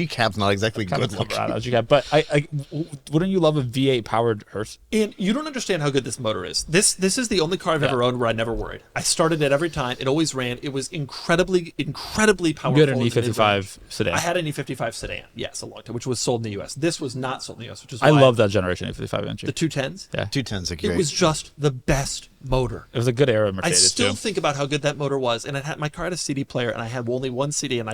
S2: cab's not exactly
S3: Kind
S2: good
S3: of
S2: looking.
S3: cover out, you got, but wouldn't you love a V8 powered hearse?
S1: And you don't understand how good this motor is. This is the only car I've ever owned where I never worried. I started it every time. It always ran. It was incredibly powerful.
S3: You had an
S1: in the mid-range.
S3: E55 sedan.
S1: I had an E55 sedan, yes, a long time, which was sold in the U.S. This was not sold in the U.S., which is
S3: I
S1: why
S3: love that generation E55 engine.
S1: the 210s.
S3: Yeah,
S2: 210's a
S1: It
S2: great.
S1: was just the best motor.
S3: it was a good era of
S1: I
S3: Mercedes
S1: still
S3: too.
S1: think about how good that motor was, and my car had a CD player, and I had only one CD, and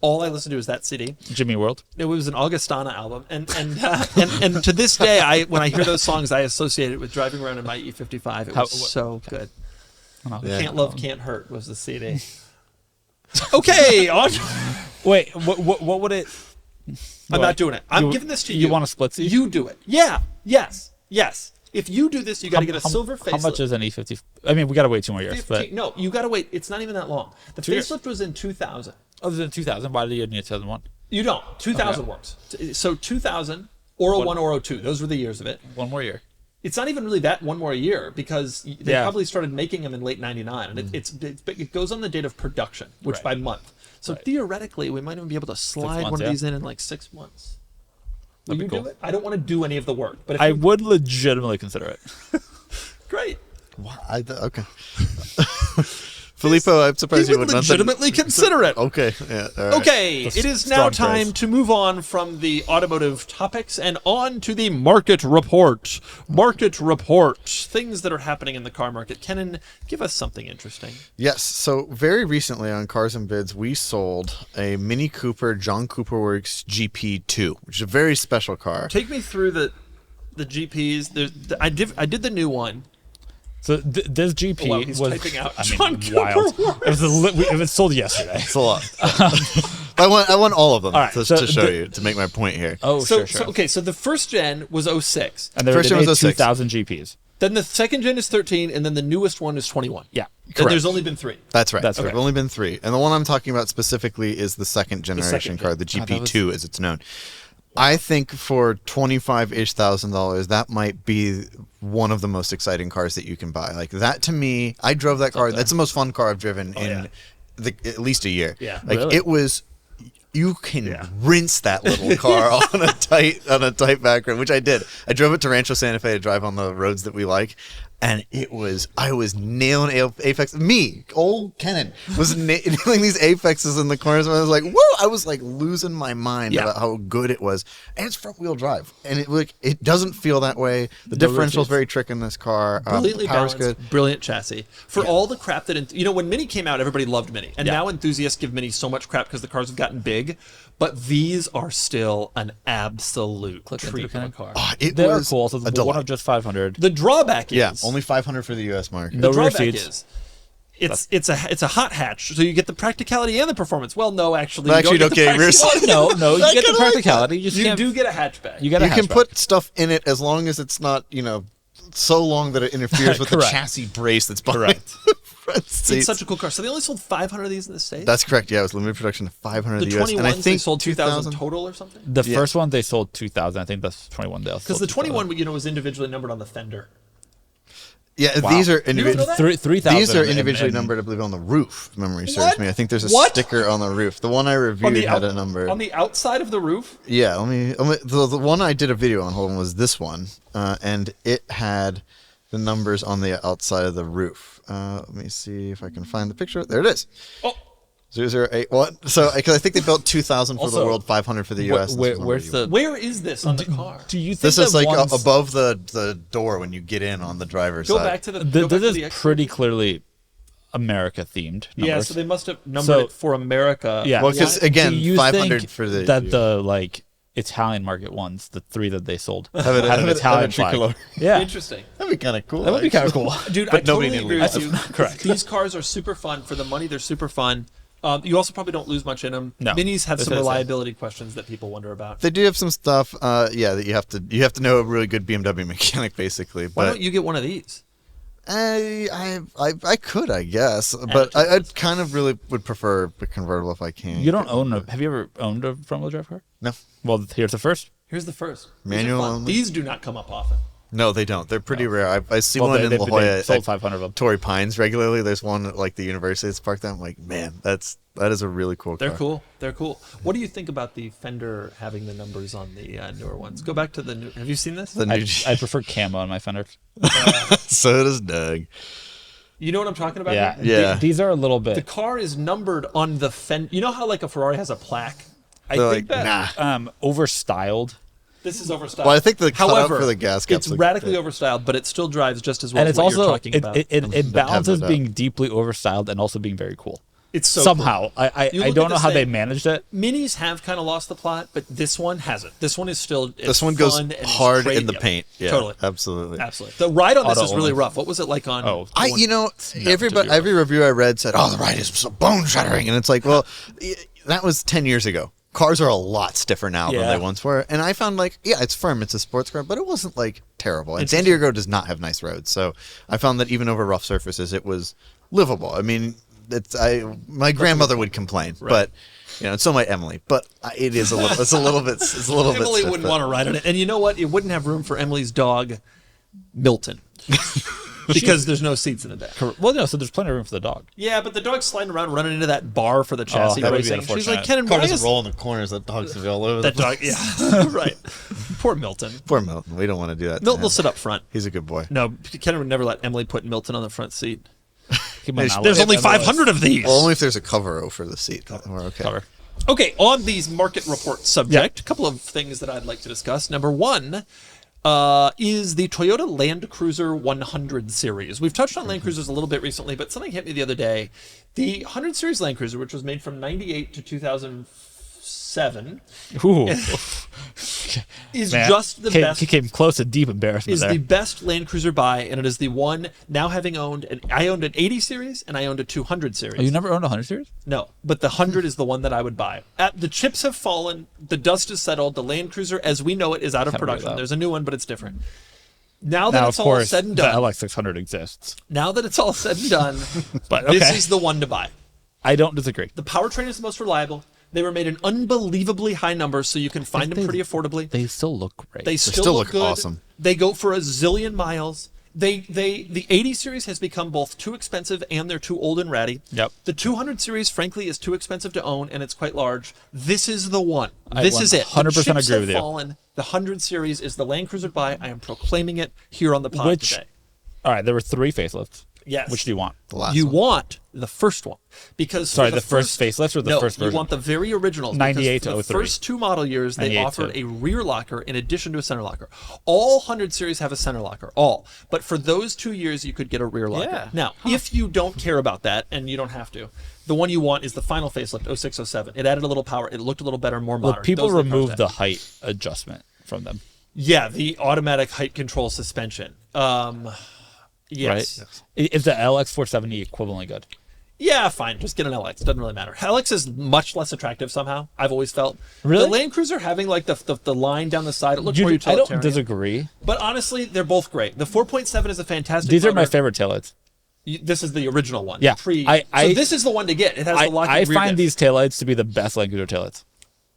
S1: all I listened to was that CD.
S3: Jimmy World.
S1: It was an Augustana album, and to this day, when I hear those songs, I associate it with driving around in my E55. It was so good.
S3: Oh,
S2: Yeah.
S1: Can't Love, Can't Hurt was the CD. Okay, on.
S3: Wait, what would it?
S1: I'm not doing it. I'm
S3: you-
S1: giving this to you.
S3: You want a split seat?
S1: You do it. Yeah. Yes. If you do this, you got to get a silver facelift.
S3: How much is an E50? I mean, we got to wait 2 more years.
S1: 15 No, you got to wait. It's not even that long. The
S3: 2 years.
S1: facelift was in 2000.
S3: But other than 2000, why did you need 2001?
S1: You don't. 2000
S3: Okay.
S1: works. So 2000, or 01 or 02. Those were the years of it.
S3: 1 more year.
S1: It's not even really that one more year because they
S3: Yeah.
S1: probably started making them in late 99. And it goes on the date of production, which
S3: Right.
S1: by month. So theoretically, we might even be able to slide
S3: months,
S1: one of
S3: yeah.
S1: these in like 6 months. Will
S3: That'd
S1: you
S3: be
S1: do
S3: cool.
S1: it? I don't want to do any of the work. But if
S3: I
S1: you,
S3: would legitimately consider it.
S1: great.
S2: Okay. Filippo, I'm surprised
S1: He
S2: you
S1: would
S2: would not.
S1: legitimately consider it.
S2: Okay. Yeah. All right.
S1: Okay,
S3: That's
S1: it is now
S3: strong
S1: time
S3: praise.
S1: to move on from the automotive topics and on to the market report. Market report. Things that are happening in the car market. Kennan, give us something interesting.
S2: Yes. So very recently on Cars and Bids, we sold a Mini Cooper John Cooper Works GP2, which is a very special car.
S1: Take me through the GPs. I did the new one.
S3: So this GP
S1: Oh, wow, he's
S3: was
S1: typing out
S3: I
S1: John
S3: mean,
S1: Cooper
S3: wild. It was sold yesterday.
S2: It's a lot. I want all of them
S3: All right,
S2: to,
S3: so
S2: to show
S3: the-
S2: you to make my point here.
S3: Oh,
S1: So
S3: sure.
S1: okay, so the first gen was 06.
S3: And there
S2: First
S3: were
S2: one was 06.
S3: 2,000 GPs.
S1: Then the second gen is 13, and then the newest one is 21.
S3: Yeah.
S1: And there's only been 3.
S2: That's right.
S3: That's
S2: There's
S3: right.
S2: only been 3, and the one I'm talking about specifically is the second generation car,
S1: gen.
S2: the
S3: that was-
S2: GP2 as it's known. I think for $25,000, that might be one of the most exciting cars that you can buy. Like that to me, I drove that car. That's the most fun car I've driven in at least a year.
S1: Yeah.
S2: Like
S3: Really?
S2: it was. You can rinse that little car on a tight background, which I did. I drove it to Rancho Santa Fe to drive on the roads that we like, and I was nailing apex. Me, old Kennan, was nailing these apexes in the corners. And I was like, whoa! I was like losing my mind about how good it was. And it's front wheel drive, and it doesn't feel that way. The differential's very trick in this car.
S1: Brilliantly
S2: Power's
S1: balanced,
S2: good.
S1: brilliant chassis. For all the crap that when Mini came out, everybody loved Mini, and now enthusiasts give Mini so much crap because the cars have gotten big. But these are still an absolute treat of a car.
S2: It
S3: They are
S2: was
S3: cool. So
S2: a
S3: it's one
S2: delight.
S3: of just 500.
S1: The drawback is
S2: Yeah, only 500 for the U.S. market.
S3: No
S1: the
S3: rear
S1: drawback
S3: seats.
S1: is it's a hot hatch, so you get the practicality and the performance. Well, no, actually,
S2: Well, actually, you don't get rear
S1: practicality.
S3: No, you
S2: That
S3: get the
S2: kinda
S3: practicality. You, just
S1: You
S3: can't,
S1: do get a hatchback.
S3: You got a
S2: You can
S3: hatchback.
S2: put stuff in it as long as it's not, so long that it interferes with the
S3: Correct.
S2: chassis brace that's behind
S3: Correct.
S2: the front seat.
S1: It's such a cool car. So they only sold 500 of these in the States.
S2: That's correct. Yeah, it was limited production of 500
S1: the
S2: in the U.S.
S1: 21s
S2: And I think
S1: they sold 2,000 total or something.
S3: The first one they sold 2,000. I think that's 21.
S1: Because the 21, was individually numbered on the fender.
S2: Yeah,
S3: Wow.
S2: these are
S1: You didn't know
S2: individual.
S1: that?
S3: 3,000.
S2: These are
S3: and-
S2: individually
S3: and-
S2: numbered, I believe, on the roof. If memory serves
S1: What?
S2: me. I think there's a
S1: What?
S2: sticker on the roof. The one I reviewed had a number.
S1: on the outside of the roof.
S2: Yeah, the one I did a video on, hold on, was this one, and it had the numbers on the outside of the roof. Let me see if I can find the picture. There it is.
S1: Oh,
S2: 0081. So, because I think they built 2,000 for the
S3: Also,
S2: world, 500 for the U.S.
S3: Where's the?
S1: where is this on the car?
S3: Do you think
S2: This is
S3: that
S2: like
S3: ones-
S2: above the door when you get in on the driver's
S1: Go
S2: side.
S1: back to the. Go back to
S3: This
S1: the
S3: is pretty clearly America themed.
S1: Yeah,
S3: numbers.
S1: so they must have numbered
S3: So-
S1: it for America.
S3: Yeah.
S2: Well, because
S3: Do
S2: again,
S3: you
S2: 500
S3: think
S2: for the
S3: that the Italian market ones, the 3 that they sold,
S2: Have
S3: had
S2: have
S3: an
S2: have
S3: Italian flag.
S2: tricolor.
S3: Yeah,
S1: Interesting.
S2: That'd be kind of cool.
S3: that would be kind of cool.
S1: Dude,
S2: But
S1: I totally
S2: nobody
S1: agree
S2: needs
S1: with you.
S3: Correct.
S1: These cars are super fun. For the money, they're super fun. You also probably don't lose much in them.
S3: No.
S1: Minis have
S3: That's
S1: some
S3: what I said.
S1: reliability questions that people wonder about.
S2: They do have some stuff. That you have to know a really good BMW mechanic, basically.
S1: Why
S2: But
S1: don't you get one of these?
S2: I could, I guess, but I kind of really would prefer a convertible if I can.
S3: You don't own a? Have you ever owned a front wheel drive car?
S2: No.
S3: Well, here's the first.
S1: Here's the first. These are
S2: Manual
S1: fun.
S2: only?
S1: These do not come up often.
S2: No, they don't. They're pretty rare. I see
S3: Well,
S2: one in La Jolla.
S3: they sold
S2: at
S3: 500 of them.
S2: Torrey Pines regularly. There's one at like the university that's parked there. I'm like, man, that is a really cool car.
S1: They're cool. They're cool. What do you think about the fender having the numbers on the newer ones? Go back to the new. Have you seen this?
S2: The new,
S3: I prefer camo on my fender.
S2: so does Doug.
S1: You know what I'm talking about?
S3: Yeah,
S1: here?
S2: Yeah.
S3: These are a little
S1: The
S3: bit.
S1: car is numbered on the fender. You know how like a Ferrari has a plaque?
S3: I
S2: They're
S3: think
S2: like,
S3: that overstyled,
S1: This is overstyled.
S2: Well, I think the cutout
S1: However,
S2: for the gas caps
S1: it's
S2: look
S1: radically
S2: good.
S1: overstyled, but it still drives just as well
S3: and
S1: as
S3: it's
S1: what you're
S3: also
S1: talking about.
S3: it balances
S2: it up.
S3: being deeply overstyled and also being very cool.
S1: It's so
S3: Somehow,
S1: cool.
S3: I
S1: You
S3: I
S1: look
S3: don't
S1: at
S3: know
S1: this
S3: how they
S1: thing,
S3: managed it.
S1: Minis have kind of lost the plot, but this one hasn't. This one is still.
S2: This one goes
S1: fun and it's
S2: hard
S1: great.
S2: in the
S1: Yep.
S2: paint. Yeah,
S1: Totally.
S2: absolutely.
S1: Absolutely. The ride on this
S3: Auto
S1: is really
S3: only.
S1: rough. What was it like on?
S3: Oh.
S2: Every review I read said, "Oh, the ride is so bone shattering," and it's like, well, that was 10 years ago. Cars are a lot stiffer now than
S3: Yeah.
S2: they once were, and I found like, yeah, it's firm, it's a sports car, but it wasn't like terrible. And San Diego does not have nice roads, so I found that even over rough surfaces, it was livable. I mean, my grandmother would complain, but and so might Emily. But it is a little, it's a little bit
S1: Emily
S2: stiff,
S1: wouldn't
S2: but-
S1: want to ride on it, and you know what? It wouldn't have room for Emily's dog, Milton, because there's no seats in the back.
S3: Well, no, so there's plenty of room for the dog.
S1: Yeah, but the dog's sliding around, running into that bar for the chassis
S3: that would be
S1: racing. She's
S3: unfortunate.
S1: like, Kennan,
S2: Car
S1: why
S2: doesn't
S1: is
S2: roll in the corners. That dog's gonna be all over
S1: that
S2: the
S1: dog?
S2: place.
S1: Yeah, right. Poor Milton.
S2: Poor Milton. We don't want to do that. to
S1: Milton
S2: him.
S1: will sit up front.
S2: He's a good boy.
S1: No, Kennan would never let Emily put Milton on the front seat.
S3: He might not
S1: There's
S3: let
S1: only
S3: it.
S1: 500 of these.
S2: Well, only if there's a cover over the seat. We're okay.
S3: Cover.
S1: Okay, on these market report subject, a couple of things that I'd like to discuss. Number one is the Toyota Land Cruiser 100 series. We've touched on Land Cruisers a little bit recently, but something hit me the other day. The 100 series Land Cruiser, which was made from 98 to 2007,
S3: Ooh,
S1: is
S3: man.
S1: just the best.
S3: He came close to deep embarrassment
S1: Is
S3: there.
S1: the best Land Cruiser buy, and it is the one now having owned. I owned an 80 series, and I owned a 200 series.
S3: Oh, you never owned a 100 series?
S1: No, but the 100 is the one that I would buy. The chips have fallen. The dust has settled. The Land Cruiser, as we know it, is out of
S3: Can't believe
S1: production.
S3: that.
S1: There's a new one, but it's different. Now that
S3: Now,
S1: it's
S3: of
S1: all
S3: course,
S1: said and
S3: the
S1: done,
S3: LX600 exists.
S1: now that it's all said and done,
S3: But okay,
S1: this is the one to buy.
S3: I don't disagree.
S1: The powertrain is the most reliable. They were made in unbelievably high numbers, so you can find them pretty affordably.
S3: They still look great.
S1: They
S2: still
S1: look
S2: look
S1: good.
S2: awesome.
S1: They go for a zillion miles. The 80 series has become both too expensive and they're too old and ratty.
S3: Yep.
S1: The 200 series, frankly, is too expensive to own and it's quite large. This is the one.
S3: I
S1: This is it.
S3: 100%
S1: The chips
S3: agree
S1: have
S3: with you.
S1: fallen. The 100 series is the Land Cruiser buy. I am proclaiming it here on the pod
S3: Which-
S1: today.
S3: All right, there were 3 facelifts.
S1: Yes.
S3: Which do you want?
S2: The last
S1: You
S2: one.
S1: want the first one because
S3: Sorry,
S1: for
S3: the first facelift or the
S1: no,
S3: first version?
S1: you want the very originals.
S3: 98
S1: because for
S3: to
S1: the
S3: 03.
S1: first 2 model years, they
S3: 98
S1: offered
S3: to-
S1: a rear locker in addition to a center locker. All 100 series have a center locker, all. But for those 2 years, you could get a rear locker.
S3: Yeah.
S1: Now, if you don't care about that, and you don't have to, the one you want is the final facelift, 0607. It added a little power. It looked a little better, more modern.
S3: Well, people
S1: Those are the cars
S3: removed
S1: that-
S3: the height adjustment from them,
S1: Yeah, the automatic height control suspension. Yes.
S3: right? Is the LX470 equivalently good?
S1: Yeah, fine. Just get an LX. Doesn't really matter. LX is much less attractive somehow. I've always felt.
S3: Really?
S1: The Land Cruiser having like the line down the side, it looks more
S3: I
S1: utilitarian.
S3: don't disagree.
S1: But honestly, they're both great. The 4.7 is a fantastic.
S3: These are my
S1: motor.
S3: favorite taillights.
S1: This is the original one.
S3: Yeah,
S1: Pre.
S3: I-
S1: so this is the one to get. It has the locking
S3: I
S1: rear
S3: find
S1: diff.
S3: these taillights to be the best Land Cruiser taillights.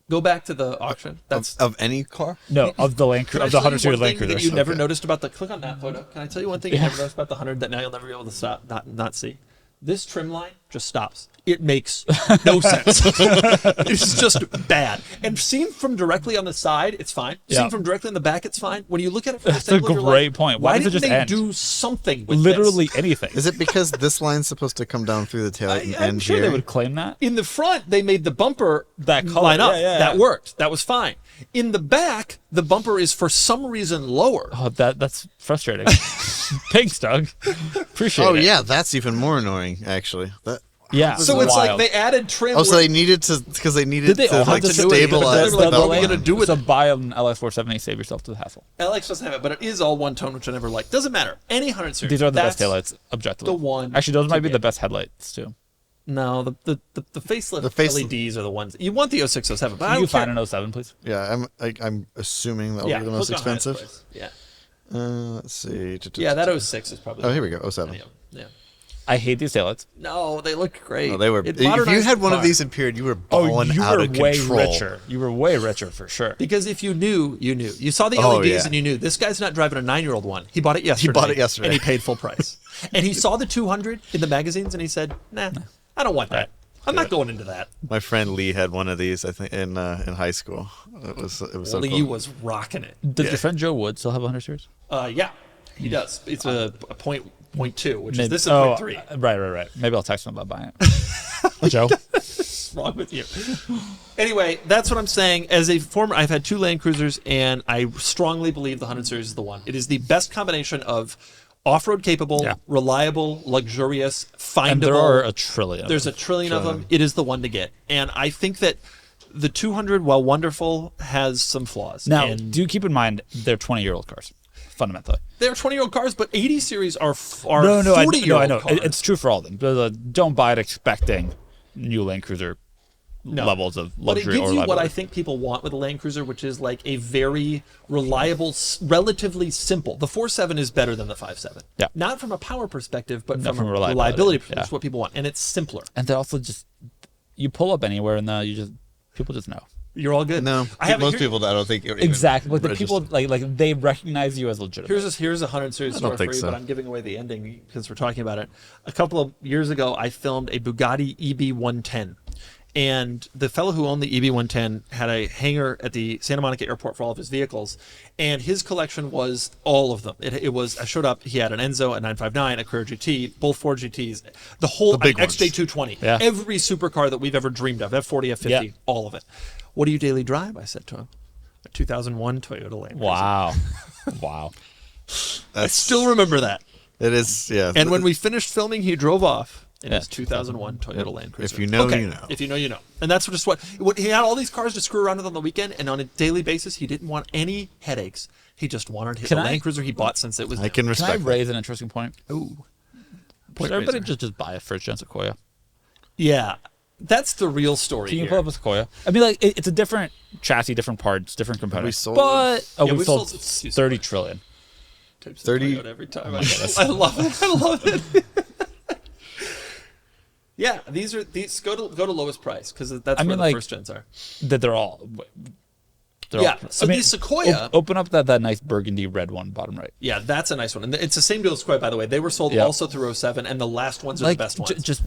S1: Go back to the auction. That's
S2: of any car.
S3: No, of the Land
S1: Can
S3: Cruiser,
S1: I
S3: of the
S1: tell you
S3: 100 series
S1: one
S3: Land
S1: thing that
S3: Cruisers.
S1: you never
S2: Okay.
S1: noticed about the? Click on that photo. Can I tell you one thing you never noticed about the 100 that now you'll never be able to stop not see? This trim line just stops. It makes no sense. It's just bad. And seen from directly on the side, it's fine.
S3: Yeah.
S1: Seen from directly on the back, it's fine. When you look at it from
S3: That's
S1: this
S3: a
S1: angle, you're
S3: great
S1: like,
S3: point. Why does it
S1: didn't
S3: just
S1: they
S3: end?
S1: do something with
S3: Literally
S1: this?
S3: anything.
S2: Is it because this line's supposed to come down through the taillight and
S3: I'm
S2: end
S3: sure
S2: here?
S3: they would claim that.
S1: In the front, they made the bumper
S3: That color,
S1: line up.
S3: yeah.
S1: That worked. That was fine. In the back, the bumper is for some reason lower.
S3: Oh, that's frustrating. Thanks, Doug. Appreciate
S2: Oh
S3: it.
S2: yeah, that's even more annoying actually. That
S3: Yeah.
S1: So it's
S3: wild.
S1: like they added trim.
S2: oh, so
S1: where-
S2: they needed to because they needed
S3: Did they
S2: to
S3: all
S2: like
S3: have to do it?
S2: stabilize
S1: But they're like,
S2: the
S1: what are we
S2: belt
S1: gonna
S2: line.
S1: do with
S3: so
S1: it?
S3: buy an LX470, save yourself to the hassle.
S1: LX doesn't have it, but it is all one tone, which I never liked. Doesn't matter. Any 100 series.
S3: These are the best
S1: that's
S3: taillights, objectively.
S1: the one
S3: Actually, those might
S1: to
S3: be
S1: get.
S3: the best headlights too.
S1: No, the facelift
S2: The face-
S1: LEDs are the ones you want. The 0607, but I
S3: Can you
S1: don't care.
S3: find an 07, please?
S2: Yeah, I'm assuming that'll
S1: Yeah,
S2: be the most
S1: click on highest
S2: expensive.
S1: price. Yeah,
S2: Let's see.
S1: yeah, that 06 is probably.
S2: Oh, here we go. 07.
S1: Yeah.
S3: I hate these taillights.
S1: No, they look great.
S2: Oh, they were.
S1: It
S2: If you
S1: modernized
S2: had
S1: the
S2: one of
S1: car.
S2: these in period, you were
S3: Oh,
S2: balling
S3: you
S2: out
S3: were
S2: of
S3: way
S2: control.
S3: richer. You were way richer for sure.
S1: Because if you knew, you knew. You saw the
S2: Oh,
S1: LEDs
S2: yeah.
S1: and you knew this guy's not driving a 9-year-old one. He bought it yesterday.
S2: bought it yesterday.
S1: And he paid full price. And he saw the 200 in the magazines and he said, nah, I don't want that. I'm not going into that.
S2: My friend Lee had one of these. I think in high school. It was so
S1: Lee
S2: cool.
S1: was rocking it.
S3: Does your friend Joe Wood still have 100 series?
S1: Yeah, he does. It's a point two, which is
S3: Maybe-
S1: this is point three.
S3: Right. Maybe I'll text him about buying it. Joe?
S1: What's wrong with you? Anyway, that's what I'm saying. As a former, I've had 2 Land Cruisers, and I strongly believe the 100 Series is the one. It is the best combination of off-road capable,
S3: Yeah.
S1: reliable, luxurious, findable.
S3: And there are a trillion.
S1: There's a trillion of them. It is the one to get. And I think that the 200, while wonderful, has some flaws.
S3: Now,
S1: and
S3: do keep in mind they're 20-year-old cars, fundamentally.
S1: they're 20-year-old cars, but 80 Series are
S3: No,
S1: 40-year-old
S3: I know.
S1: cars.
S3: It's true for all of them. But, don't buy it expecting new Land Cruiser
S1: No.
S3: levels of
S1: But it
S3: luxury
S1: gives
S3: or
S1: you what I
S3: reliability.
S1: think people want with a Land Cruiser, which is like a very reliable, relatively simple. The 4.7 is better than the 5.7.
S3: Yeah.
S1: Not from a power perspective, but
S3: No,
S1: from a
S3: from reliability,
S1: reliability perspective.
S3: yeah.
S1: That's what people want. And it's simpler.
S3: And they also just, you pull up anywhere and people just know.
S1: You're all good.
S2: No,
S1: I have
S2: most people I don't think even
S3: Exactly. Like the
S2: register.
S3: people, like they recognize you as legitimate.
S1: Here's a 100 Series
S2: I
S1: story
S2: don't
S1: for
S2: think
S1: you,
S2: so.
S1: but I'm giving away the ending because we're talking about it. A couple of years ago, I filmed a Bugatti EB110. And the fellow who owned the EB110 had a hangar at the Santa Monica airport for all of his vehicles. And his collection was all of them. It was, I showed up, he had an Enzo, a 959, a Carrera GT, both Ford GTs, the whole
S2: The big ones.
S1: XJ220,
S3: Yeah.
S1: every supercar that we've ever dreamed of, F40, F50,
S3: Yeah.
S1: all of it. What do you daily drive? I said to him. A 2001 Toyota Land Cruiser.
S3: Wow. Wow.
S1: I still remember that.
S2: It is, yeah.
S1: And when we finished filming, he drove off in
S3: Yeah.
S1: his 2001 Toyota Land Cruiser.
S2: If you know,
S1: Okay,
S2: you know.
S1: If you know, you know. And that's just what he had all these cars to screw around with on the weekend, and on a daily basis, he didn't want any headaches. He just wanted his
S3: Can I-
S1: Land Cruiser he bought since it was
S2: I
S1: new.
S2: can
S3: Can I
S2: respect that.
S3: raise an interesting point?
S1: Ooh.
S3: Should everybody just buy a first-gen Sequoia?
S1: Yeah. That's the real story
S3: Can you
S1: here.
S3: pull up a Sequoia? I mean, like, it's a different chassis, different parts, different components.
S2: sold
S3: but
S1: Yeah,
S3: we've
S1: we've
S3: sold
S1: sold
S3: 30 trillion.
S1: Types of
S2: 30
S1: Toyota every time. I love it. I love it. Yeah, these go to lowest price because that's where
S3: mean,
S1: the
S3: like,
S1: first gens are.
S3: That they're all.
S1: Yeah, so the Sequoia-
S3: Open up that nice burgundy red one, bottom right.
S1: Yeah, that's a nice one. And it's the same deal as Sequoia, by the way. They were sold
S3: Yeah.
S1: also through 07, and the last ones are the best ones.
S3: Just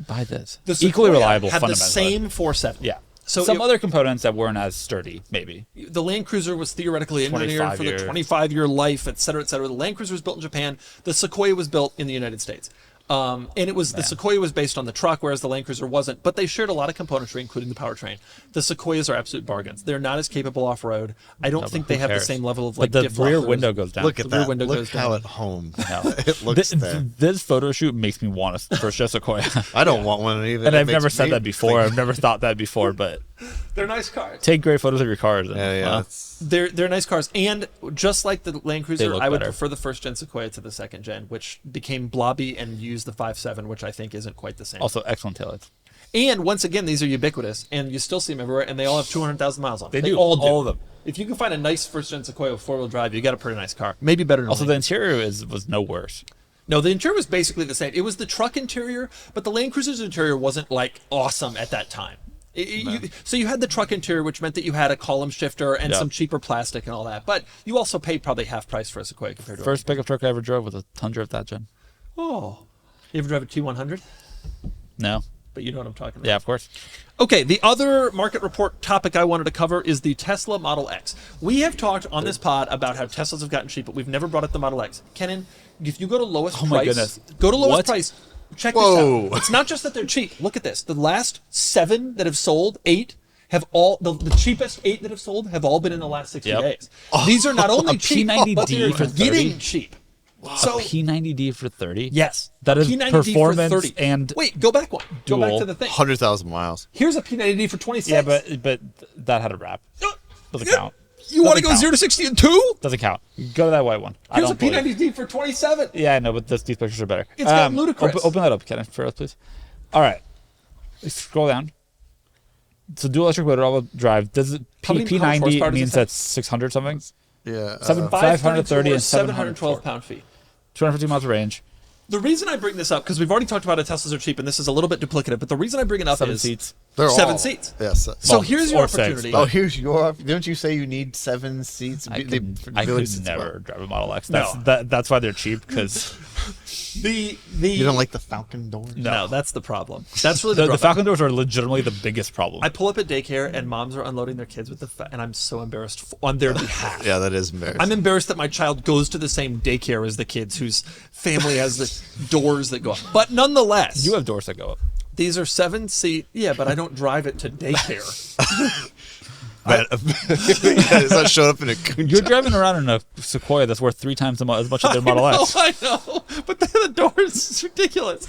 S3: buy this.
S1: The
S3: Equally
S1: Sequoia
S3: reliable,
S1: had the
S3: fundamentally.
S1: same 4.7.
S3: Yeah.
S1: So
S3: some
S1: it-
S3: other components that weren't as sturdy, maybe.
S1: The Land Cruiser was theoretically engineered
S3: 25
S1: for the
S3: year.
S1: 25-year life, et cetera, et cetera. The Land Cruiser was built in Japan. The Sequoia was built in the United States. And it was the Sequoia was based on the truck, whereas the Land Cruiser wasn't. But they shared a lot of componentry, including the powertrain. The Sequoias are absolute bargains. They're not as capable off road. I don't think they have the
S3: cares?
S1: same level of
S3: But
S1: like
S3: the
S1: diff
S3: rear
S1: lockers.
S3: window goes down.
S2: Look at
S1: The rear
S2: that.
S1: window
S2: Look
S1: goes
S2: how
S1: down.
S2: at home
S3: No.
S2: it looks there.
S3: This photo shoot makes me want a first gen Sequoia.
S2: I don't want one either.
S3: And
S2: It
S3: I've
S2: makes
S3: never said
S2: me
S3: that before.
S2: think-
S3: I've never thought that before, but
S1: They're nice cars.
S3: take great photos of your cars. And,
S2: Yeah,
S3: well,
S2: it's-
S1: They're nice cars, and just like the Land Cruiser,
S3: look
S1: I would
S3: better.
S1: prefer the first gen Sequoia to the second gen, which became blobby and used the 5.7, which I think isn't quite the same.
S3: also excellent taillights.
S1: And once again, these are ubiquitous, and you still see them everywhere, and they all have 200,000 miles on them.
S3: They do,
S1: all
S3: all of them.
S1: If you can find a nice first gen Sequoia with 4-wheel drive, you got a pretty nice car. Maybe better than
S3: Also,
S1: a
S3: the
S1: Land.
S3: interior was no worse.
S1: No, the interior was basically the same. It was the truck interior, but the Land Cruiser's interior wasn't like awesome at that time. So you had the truck interior, which meant that you had a column shifter and
S3: Yeah.
S1: some cheaper plastic and all that. But you also paid probably half price for a Sequoia compared to
S3: First pickup truck I ever drove was a Tundra of that gen.
S1: Oh, you ever drive a T100?
S3: No.
S1: But you know what I'm talking about.
S3: Yeah, of course.
S1: Okay, the other market report topic I wanted to cover is the Tesla Model X. We have talked on this pod about how Teslas have gotten cheap, but we've never brought up the Model X. Kennan, if you go to lowest
S3: Oh my
S1: price,
S3: goodness.
S1: go to lowest
S3: What?
S1: price. Check
S2: Whoa.
S1: this out. It's not just that they're cheap. Look at this. The last 7 that have sold, 8 have all the cheapest 8 that have sold have all been in the last 60
S3: Yep.
S1: days. These are not only
S3: A
S1: cheap,
S3: P90D
S1: but they're
S3: for
S1: getting
S3: 30?
S1: cheap. So
S3: A P90D for 30?
S1: yes,
S3: That
S1: a
S3: is
S1: P90D
S3: performance
S1: for 30.
S3: and
S1: wait, go back one. Go back
S3: dual.
S1: to the thing.
S2: 100,000 miles.
S1: Here's a P90D for 26.
S3: Yeah, but that had a wrap. Doesn't count.
S1: You want to
S3: Doesn't
S1: go
S3: count.
S1: 0 to 60 in 2?
S3: Doesn't count. Go to that white one. I
S1: Here's a
S3: don't believe-
S1: P90D for 27.
S3: Yeah, I know, but these pictures are better.
S1: It's got ludicrous.
S3: Open that up, Kenneth, for us, please. All right. Scroll down. So dual electric motor, all-wheel drive. Does it
S1: How much horsepower
S3: P90
S1: does
S3: means
S1: it have?
S3: that's 600 something?
S2: Yeah.
S3: 530 and
S1: 712
S3: 712
S1: pound feet.
S3: 250 miles of range.
S1: The reason I bring this up, because we've already talked about how Teslas are cheap, and this is a little bit duplicative, but the reason I bring it up
S3: 7
S1: is
S3: seats.
S2: They're
S1: 7 seats.
S2: Yes.
S1: So here's your
S3: or 6,
S1: opportunity.
S3: but-
S2: Oh, here's your. Don't you say you need 7 seats?
S3: I
S2: The
S3: could
S2: ability to-
S3: never drive a Model X.
S1: No.
S3: That's why they're cheap, because
S2: You don't like the Falcon doors?
S1: No, that's the problem. That's really
S3: the
S1: drawback.
S3: Falcon doors are legitimately the biggest problem.
S1: I pull up at daycare, and moms are unloading their kids with and I'm so embarrassed on their behalf.
S2: Yeah, that is embarrassing.
S1: I'm embarrassed that my child goes to the same daycare as the kids whose family has the doors that go up. But nonetheless,
S3: You have doors that go up.
S1: these are 7-seat. Yeah, but I don't drive it to daycare.
S2: Yeah, it's not showing up in a
S3: You're driving around in a Sequoia that's worth 3 times as much as their Model X.
S1: I know, but the doors is ridiculous.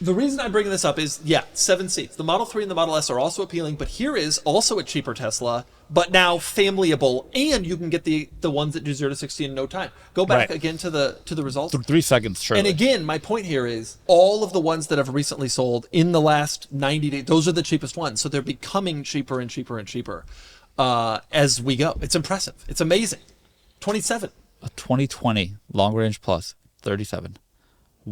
S1: The reason I'm bringing this up is, 7 seats. The Model 3 and the Model S are also appealing, but here is also a cheaper Tesla, but now familyable, and you can get the ones that do 0 to 60 in no time. Go back
S3: Right.
S1: again to the results.
S3: 3 seconds, surely.
S1: And again, my point here is all of the ones that have recently sold in the last 90 days, those are the cheapest ones. So they're becoming cheaper and cheaper and cheaper as we go. It's impressive. It's amazing. 27.
S3: A 2020 long range plus 37.
S1: That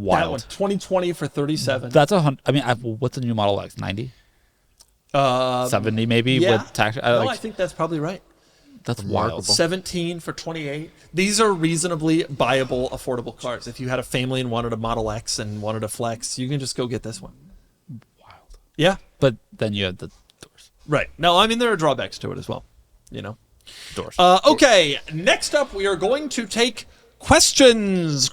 S3: Wild.
S1: one, 2020 for 37.
S3: That's I mean, what's the new Model X? 90? 70 maybe
S1: Yeah.
S3: with tax.
S1: I think that's probably right.
S3: That's
S2: Remarkable.
S3: wild.
S1: 17 for 28. These are reasonably buyable, affordable cars. If you had a family and wanted a Model X and wanted a Flex, you can just go get this one.
S3: Wild.
S1: Yeah.
S3: But then you have the doors.
S1: Right. No, I mean, there are drawbacks to it as well.
S3: Doors.
S1: Okay, next up, we are going to take questions.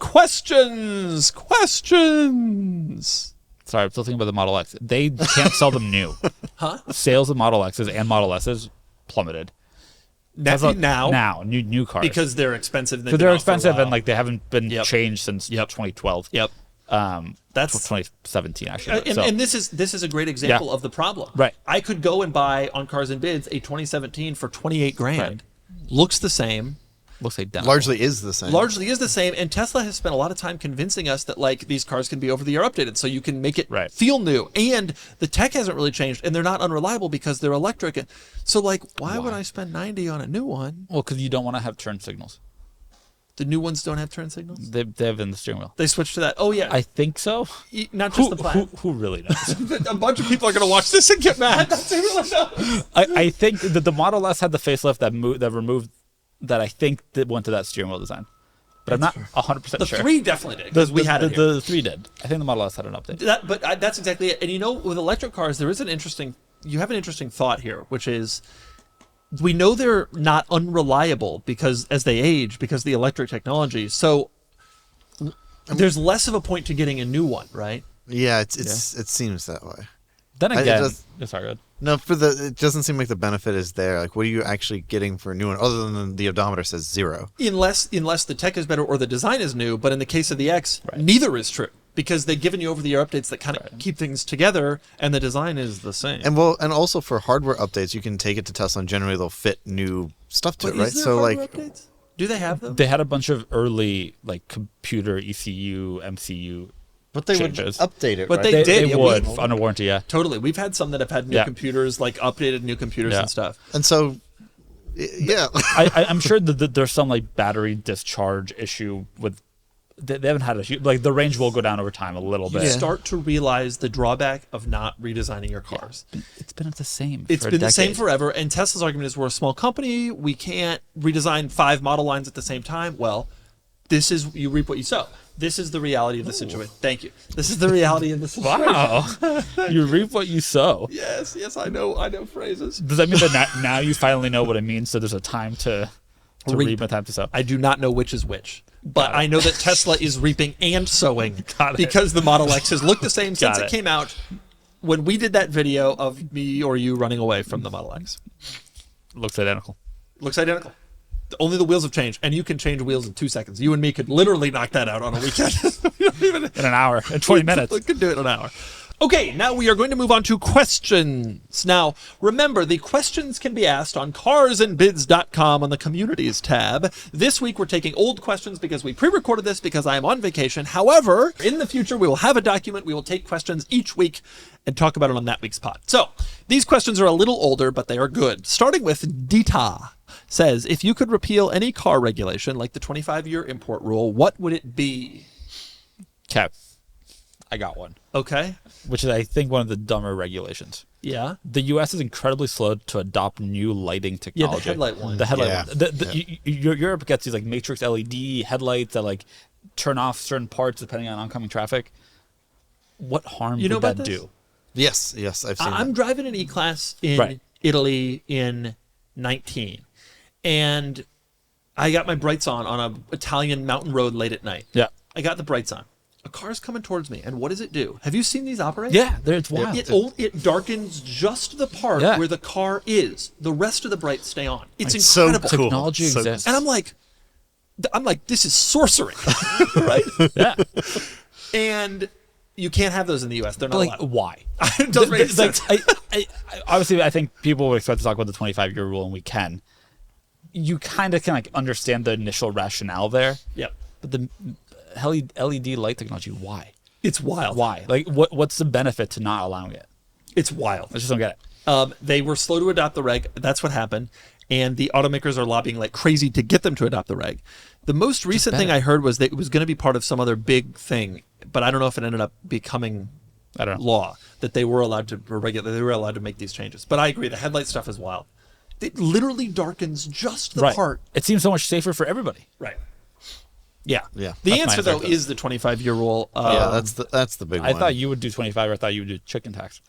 S3: Sorry, I'm still thinking about the Model X. They can't sell them new.
S1: Huh?
S3: Sales of Model X's and Model S's plummeted.
S1: Now,
S3: new cars.
S1: because they're expensive.
S3: Because they're expensive and like they haven't been
S1: Yep.
S3: changed since 2012.
S1: Yep. That's
S3: 2017 actually.
S1: and this is a great example of the problem.
S3: Right.
S1: I could go and buy on Cars and Bids a 2017 for 28 grand.
S3: Right.
S1: Looks the same.
S3: looks identical.
S2: largely is the same.
S1: Largely is the same, and Tesla has spent a lot of time convincing us that like these cars can be over the year updated, so you can make it
S3: Right.
S1: feel new. And the tech hasn't really changed, and they're not unreliable because they're electric. And so like, why would I spend 90 on a new one?
S3: Well, because you don't want to have turn signals.
S1: The new ones don't have turn signals.
S3: They have in the steering wheel.
S1: They switched to that. Oh yeah,
S3: I think so.
S1: not just the plaid.
S3: Who really knows?
S1: A bunch of people are going to watch this and get mad. That's who really knows.
S3: I think that the Model S had the facelift that removed that I think that went to that steering wheel design, but I'm not 100%
S1: The
S3: sure.
S1: 3 definitely did because we had it here.
S3: The 3 did. I think the Model S had an update.
S1: That's exactly it. And with electric cars, you have an interesting thought here, which is we know they're not unreliable because as they age, because the electric technology. So there's less of a point to getting a new one, right?
S2: Yeah, it seems that way.
S3: Then
S2: it
S3: again,
S2: does-
S3: sorry, go ahead.
S2: No, it doesn't seem like the benefit is there. Like, what are you actually getting for a new one, other than the odometer says 0?
S1: Unless the tech is better or the design is new. But in the case of the X, neither is true because they've given you over-the-air updates that kind of keep things together, and the design is the same.
S2: And also for hardware updates, you can take it to Tesla, and generally they'll fit new stuff to
S1: But
S2: it, right?
S1: is there
S2: So
S1: hardware updates? Do they have them?
S3: They had a bunch of early like computer ECU, MCU.
S2: but they
S3: changes.
S2: would update it.
S1: But
S2: right?
S1: they did,
S3: They
S1: yeah,
S3: would
S1: we-
S3: under warranty. Yeah.
S1: Totally. We've had some that have had new
S3: Yeah.
S1: computers, like updated new computers
S3: Yeah.
S1: and stuff.
S2: And so, yeah.
S3: I'm sure that there's some like battery discharge issue with. They haven't had a huge, like the range will go down over time a little
S1: You
S3: bit.
S1: start to realize the drawback of not redesigning your cars.
S3: It's been the same.
S1: It's
S3: for a
S1: been the same
S3: decade.
S1: forever. And Tesla's argument is we're a small company. We can't redesign 5 model lines at the same time. Well, this is, you reap what you sow. This is the reality of the situation. Thank you. This is the reality of the situation.
S3: Wow, you reap what you sow.
S1: Yes, I know phrases.
S3: Does that mean that now you finally know what it means? So there's a time to
S1: Reap.
S3: reap and a time to sow.
S1: I do not know which is which, but I know that Tesla is reaping and sowing
S3: Got it.
S1: because the Model X has looked the same since
S3: Got
S1: it
S3: it.
S1: came out when we did that video of me or you running away from the Model X.
S3: Looks identical.
S1: Looks identical. Only the wheels have changed, and you can change wheels in 2 seconds. You and me could literally knock that out on a weekend. We don't even
S3: In an hour, in 20 minutes.
S1: We could do it in an hour. Okay, now we are going to move on to questions. Now, remember, the questions can be asked on carsandbids.com on the communities tab. This week, we're taking old questions because we pre-recorded this because I am on vacation. However, in the future, we will have a document. We will take questions each week and talk about it on that week's pod. So, these questions are a little older, but they are good. Starting with Dita says, if you could repeal any car regulation, like the 25-year import rule, what would it be?
S3: Cap. I got one,
S1: Okay.
S3: which is, I think, one of the dumber regulations.
S1: Yeah.
S3: The U.S. is incredibly slow to adopt new lighting
S1: Yeah,
S3: technology.
S1: the headlight one.
S3: The headlight
S2: Yeah.
S3: one. Europe gets these like matrix LED headlights that like turn off certain parts depending on oncoming traffic. What harm
S1: You know
S3: would that
S1: about this?
S3: do?
S2: Yes, I've seen
S1: I'm
S2: that.
S1: driving an E-Class in
S3: Right.
S1: Italy in 19, and I got my brights on an Italian mountain road late at night.
S3: Yeah.
S1: I got the brights on. A car's coming towards me, and what does it do? Have you seen these operate?
S3: Yeah, it's wild.
S1: It darkens just the part
S3: Yeah.
S1: where the car is. The rest of the brights stay on. It's
S2: so
S1: incredible.
S2: cool.
S3: Technology
S2: So-
S3: exists.
S1: And I'm like, this is sorcery, right?
S3: Yeah.
S1: And you can't have those in the U.S. They're not
S3: But like,
S1: allowed.
S3: why?
S1: It doesn't make sense.
S3: Obviously, I think people would expect to talk about the 25-year rule, and we can. You kind of can like understand the initial rationale there,
S1: Yep.
S3: but the LED light technology, why?
S1: It's wild.
S3: Why? Like, what's the benefit to not allowing it?
S1: It's wild.
S3: I just don't get it.
S1: They were slow to adopt the reg. That's what happened. And the automakers are lobbying like crazy to get them to adopt the reg. The most recent thing I heard was that it was going to be part of some other big thing, but I don't know if it ended up becoming
S3: I don't know.
S1: law that they were allowed to they were allowed to make these changes. But I agree, the headlight stuff is wild. It literally darkens just the
S3: Right.
S1: part.
S3: It seems so much safer for everybody.
S1: Right. Yeah.
S2: Yeah.
S1: The
S3: That's
S1: answer
S3: my
S1: though
S3: answer.
S1: is the 25-year rule.
S2: Yeah, that's the big one.
S3: I thought you would do 25, or I thought you would do chicken tax.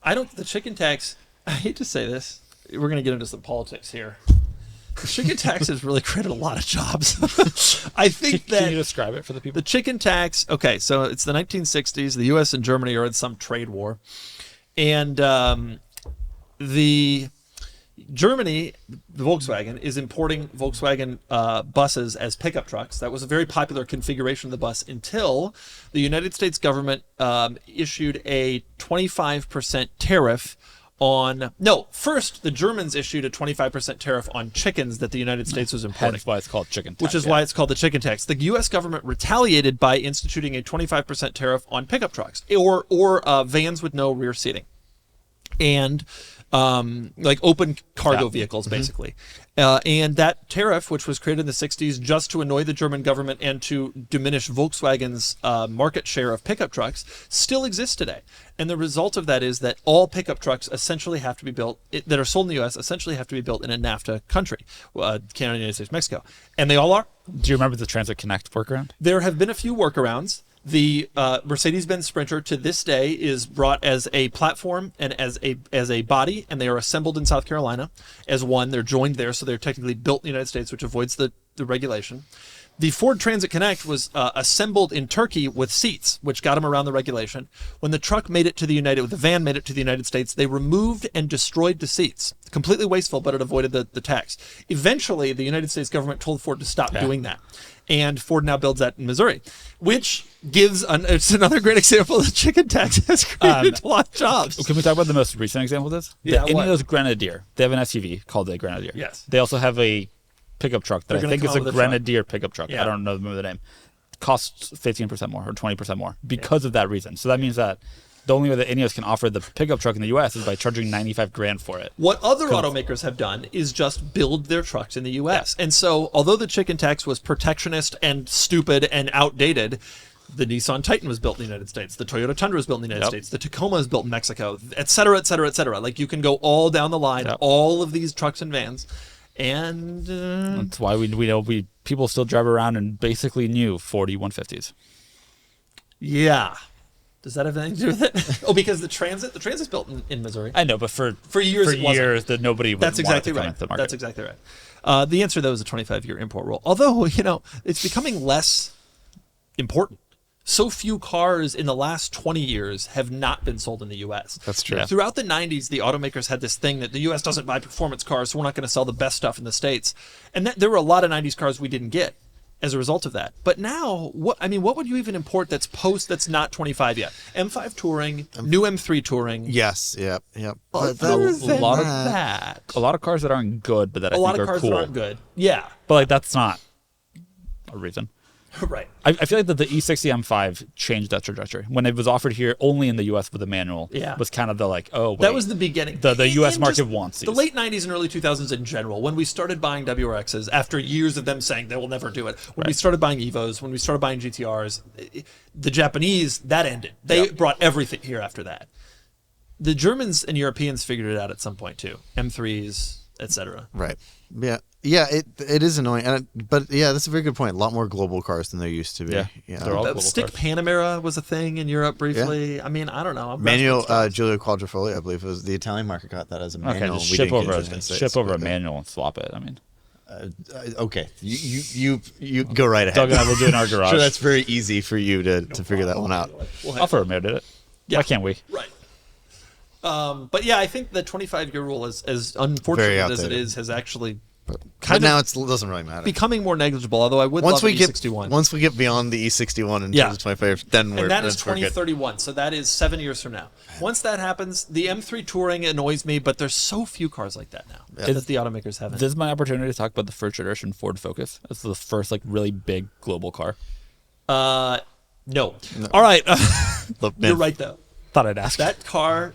S1: the chicken tax, I hate to say this, we're going to get into some politics here. The chicken tax has really created a lot of jobs. I think
S3: Can
S1: that
S3: you describe it for the people?
S1: the chicken tax, okay, so it's the 1960s. The U.S. and Germany are in some trade war. And the Germany, the Volkswagen, is importing Volkswagen buses as pickup trucks. That was a very popular configuration of the bus until the United States government issued a 25% tariff on... No, first, the Germans issued a 25% tariff on chickens that the United States was importing.
S3: Hence why it's called chicken tax.
S1: Which is why it's called the chicken tax. The U.S. government retaliated by instituting a 25% tariff on pickup trucks or vans with no rear seating, and like open cargo vehicles, basically. And that tariff, which was created in the 60s just to annoy the German government and to diminish Volkswagen's market share of pickup trucks, still exists today. And the result of that is that all pickup trucks essentially have to be built, that are sold in the U.S., essentially have to be built in a NAFTA country, Canada, United States, Mexico. And they all are.
S3: Do you remember the Transit Connect workaround?
S1: There have been a few workarounds. The Mercedes-Benz Sprinter to this day is brought as a platform and as a body, and they are assembled in South Carolina as one. They're joined there, so they're technically built in the United States, which avoids the regulation. The Ford Transit Connect was assembled in Turkey with seats, which got them around the regulation. When the truck made it to the van made it to the United States, they removed and destroyed the seats. Completely wasteful, but it avoided the tax. Eventually, the United States government told Ford to stop doing that. And Ford now builds that in Missouri, which gives it's another great example that chicken tax has created a lot of jobs.
S3: Can we talk about the most recent example of this?
S1: Yeah,
S3: the
S1: what?
S3: Ineos Grenadier. They have an SUV called the Grenadier.
S1: Yes.
S3: They also have a pickup truck that
S1: They're
S3: I
S1: gonna
S3: think
S1: come
S3: is
S1: out
S3: a
S1: with a truck.
S3: Grenadier pickup truck.
S1: Yeah.
S3: I don't remember the name. Costs 15% more or 20% more because of that reason. So that means that the only way that Ineos can offer the pickup truck in the U.S. is by charging $95,000 for it.
S1: What other automakers have done is just build their trucks in the U.S. And so, although the chicken tax was protectionist and stupid and outdated, the Nissan Titan was built in the United States. The Toyota Tundra was built in the United States. The Tacoma is built in Mexico, et cetera, et cetera, et cetera. Like, you can go all down the line, all of these trucks and vans. And
S3: That's why we know people still drive around in basically new 40 150s.
S1: yeah. Does that have anything to do with it? Oh, because the Transit's built in Missouri.
S3: I know, but for
S1: years it wasn't.
S3: that nobody would
S1: That's exactly
S3: want it to come
S1: right.
S3: into the market.
S1: That's exactly right. The answer, though, is a 25-year import rule. Although, it's becoming less important. So few cars in the last 20 years have not been sold in the U.S.
S2: That's true.
S3: Yeah.
S1: Throughout the 90s, the automakers had this thing that the U.S. doesn't buy performance cars, so we're not going to sell the best stuff in the States. And there were a lot of 90s cars we didn't get as a result of that. But now, what would you even import that's not 25 yet? M5 Touring, new M3 Touring.
S2: Yes, yep. But
S1: Other
S2: that-
S1: than
S3: lot of
S1: that,
S3: A lot of cars that aren't good, but that I
S1: a lot
S3: think
S1: of
S3: are
S1: cars
S3: cool.
S1: that aren't good. Yeah.
S3: But like that's not a reason.
S1: Right.
S3: I feel like that the E60 M5 changed that trajectory. When it was offered here only in the US with a manual, was kind of the like, oh, wait.
S1: That was the beginning.
S3: The US
S1: And
S3: market
S1: just
S3: wants these.
S1: the late 90s and early 2000s in general, when we started buying WRXs, after years of them saying they will never do it, when we started buying Evos, when we started buying GTRs, the Japanese, that ended. They brought everything here after that. The Germans and Europeans figured it out at some point too. M3s, etc.
S2: Right. Yeah. Yeah. It is annoying, but yeah, that's a very good point. A lot more global cars than there used to be.
S3: Yeah. They're all global
S1: Stick
S3: cars.
S1: Panamera was a thing in Europe briefly. I mean, I don't know.
S2: Manual Giulio Quadrifoglio, I believe, was the Italian market got that as a manual.
S3: Okay, just
S2: We
S3: ship
S2: didn't get
S3: over
S2: it in the United States,
S3: ship over a
S2: but,
S3: manual and swap it. I mean,
S2: okay, you go right ahead.
S3: Doug and I will do it in our garage.
S2: Sure, that's very easy for you to figure that one out.
S3: Alfa Romeo did it.
S1: Yeah.
S3: Why can't we?
S1: Right. But yeah, I think the 25-year rule, as unfortunate as it is, has actually
S2: But
S1: kind
S2: now
S1: of
S2: it doesn't really matter.
S1: becoming more negligible. Although I would love an E61.
S2: Once we get beyond the E61 in terms of 25, then we're
S1: and that is
S2: that's we're good.
S1: 2031, so that is 7 years from now. Once that happens, the M3 Touring annoys me, but there's so few cars like that now that the automakers haven't.
S3: This is my opportunity to talk about the first generation Ford Focus. It's the first like really big global car.
S1: No. All right.
S2: Look,
S1: You're
S2: man,
S1: right, though.
S3: Thought I'd ask.
S1: That car,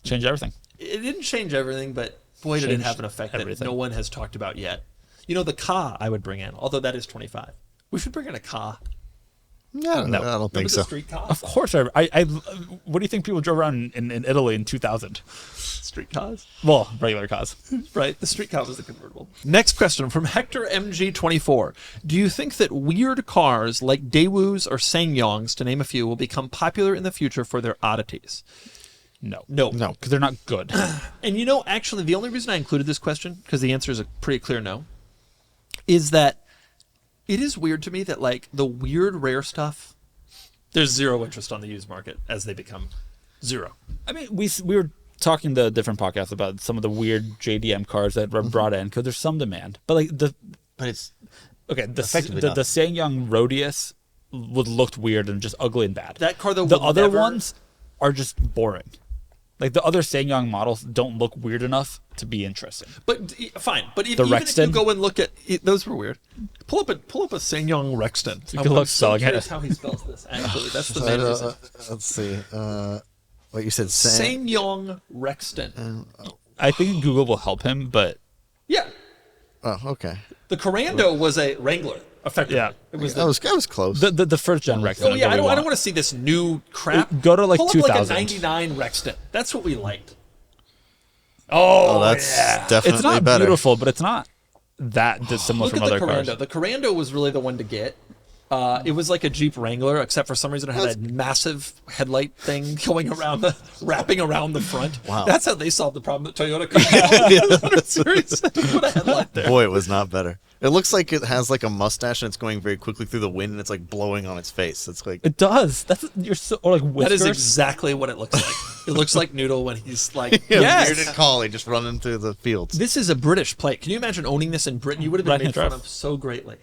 S3: Change everything.
S1: it didn't change everything, but boy, did it
S3: Changed
S1: have an effect
S3: everything.
S1: that no one has talked about yet. You know, the Ka I would bring in, although that is 25. We should bring in a Ka.
S2: No, I don't
S1: Remember
S2: think
S1: the
S2: so.
S1: street Ka?
S3: Of course, I. What do you think people drove around in Italy in 2000?
S1: Street Kas?
S3: Well, regular cars.
S1: Right, the street car was the convertible. Next question from Hector MG24. Do you think that weird cars like Daewoo's or Sangyongs, to name a few, will become popular in the future for their oddities?
S3: No.
S1: No.
S3: Because they're not good.
S1: And you know, actually, the only reason I included this question, because the answer is a pretty clear no, is that it is weird to me that, like, the weird, rare stuff, there's zero interest on the used market as they become zero.
S3: I mean, we were talking to different podcasts about some of the weird JDM cars that were brought in because there's some demand. But like
S2: But it's
S3: the
S2: effectively
S3: the Sangyong Rodius looked weird and just ugly and bad.
S1: That car, though,
S3: the
S1: will
S3: other
S1: never-
S3: ones are just boring. Like the other Sangyong models don't look weird enough to be interesting.
S1: But fine. But
S3: The
S1: even if you
S3: Rexton?
S1: go and look at those were weird. Pull up a Sangyong Rexton.
S3: You can look
S1: I'm so
S3: selling
S1: curious
S3: it.
S1: how he spells this. Actually, that's the main reason.
S2: let's see. What you said,
S1: Sangyong Rexton.
S3: I think Google will help him, but
S1: Yeah,
S2: Oh, okay.
S1: the Corando was a Wrangler. Effectively,
S3: Yeah.
S1: it was.
S2: I was close.
S3: the first gen Rexton.
S1: Oh
S3: is
S1: yeah,
S3: what
S1: I
S3: we
S1: don't
S3: want.
S1: want to see this new crap.
S3: Go to, like,
S1: Pull up
S3: 2000.
S1: like a '99 Rexton. That's what we liked.
S2: oh, that's definitely
S3: It's not
S2: better.
S3: beautiful, but it's not that dissimilar
S1: Look
S3: from
S1: at the
S3: other
S1: Corando.
S3: cars.
S1: The Corando was really the one to get. It was like a Jeep Wrangler, except for some reason it had a massive headlight thing going around wrapping around the front.
S2: Wow.
S1: That's how they solved the problem that Toyota couldn't. Seriously, put a headlight there.
S2: Boy, it was not better. It looks like it has like a mustache and it's going very quickly through the wind and it's like blowing on its face. It's like
S3: It does. You're so or like
S1: That
S3: whiskers.
S1: is exactly what it looks like. It looks like Noodle when he's like,
S2: yes.
S1: yes.
S2: bearded collie just running through the fields.
S1: This is a British plate. Can you imagine owning this in Britain? You would have been
S3: Right-hand
S1: made fun
S3: drive.
S1: of so greatly.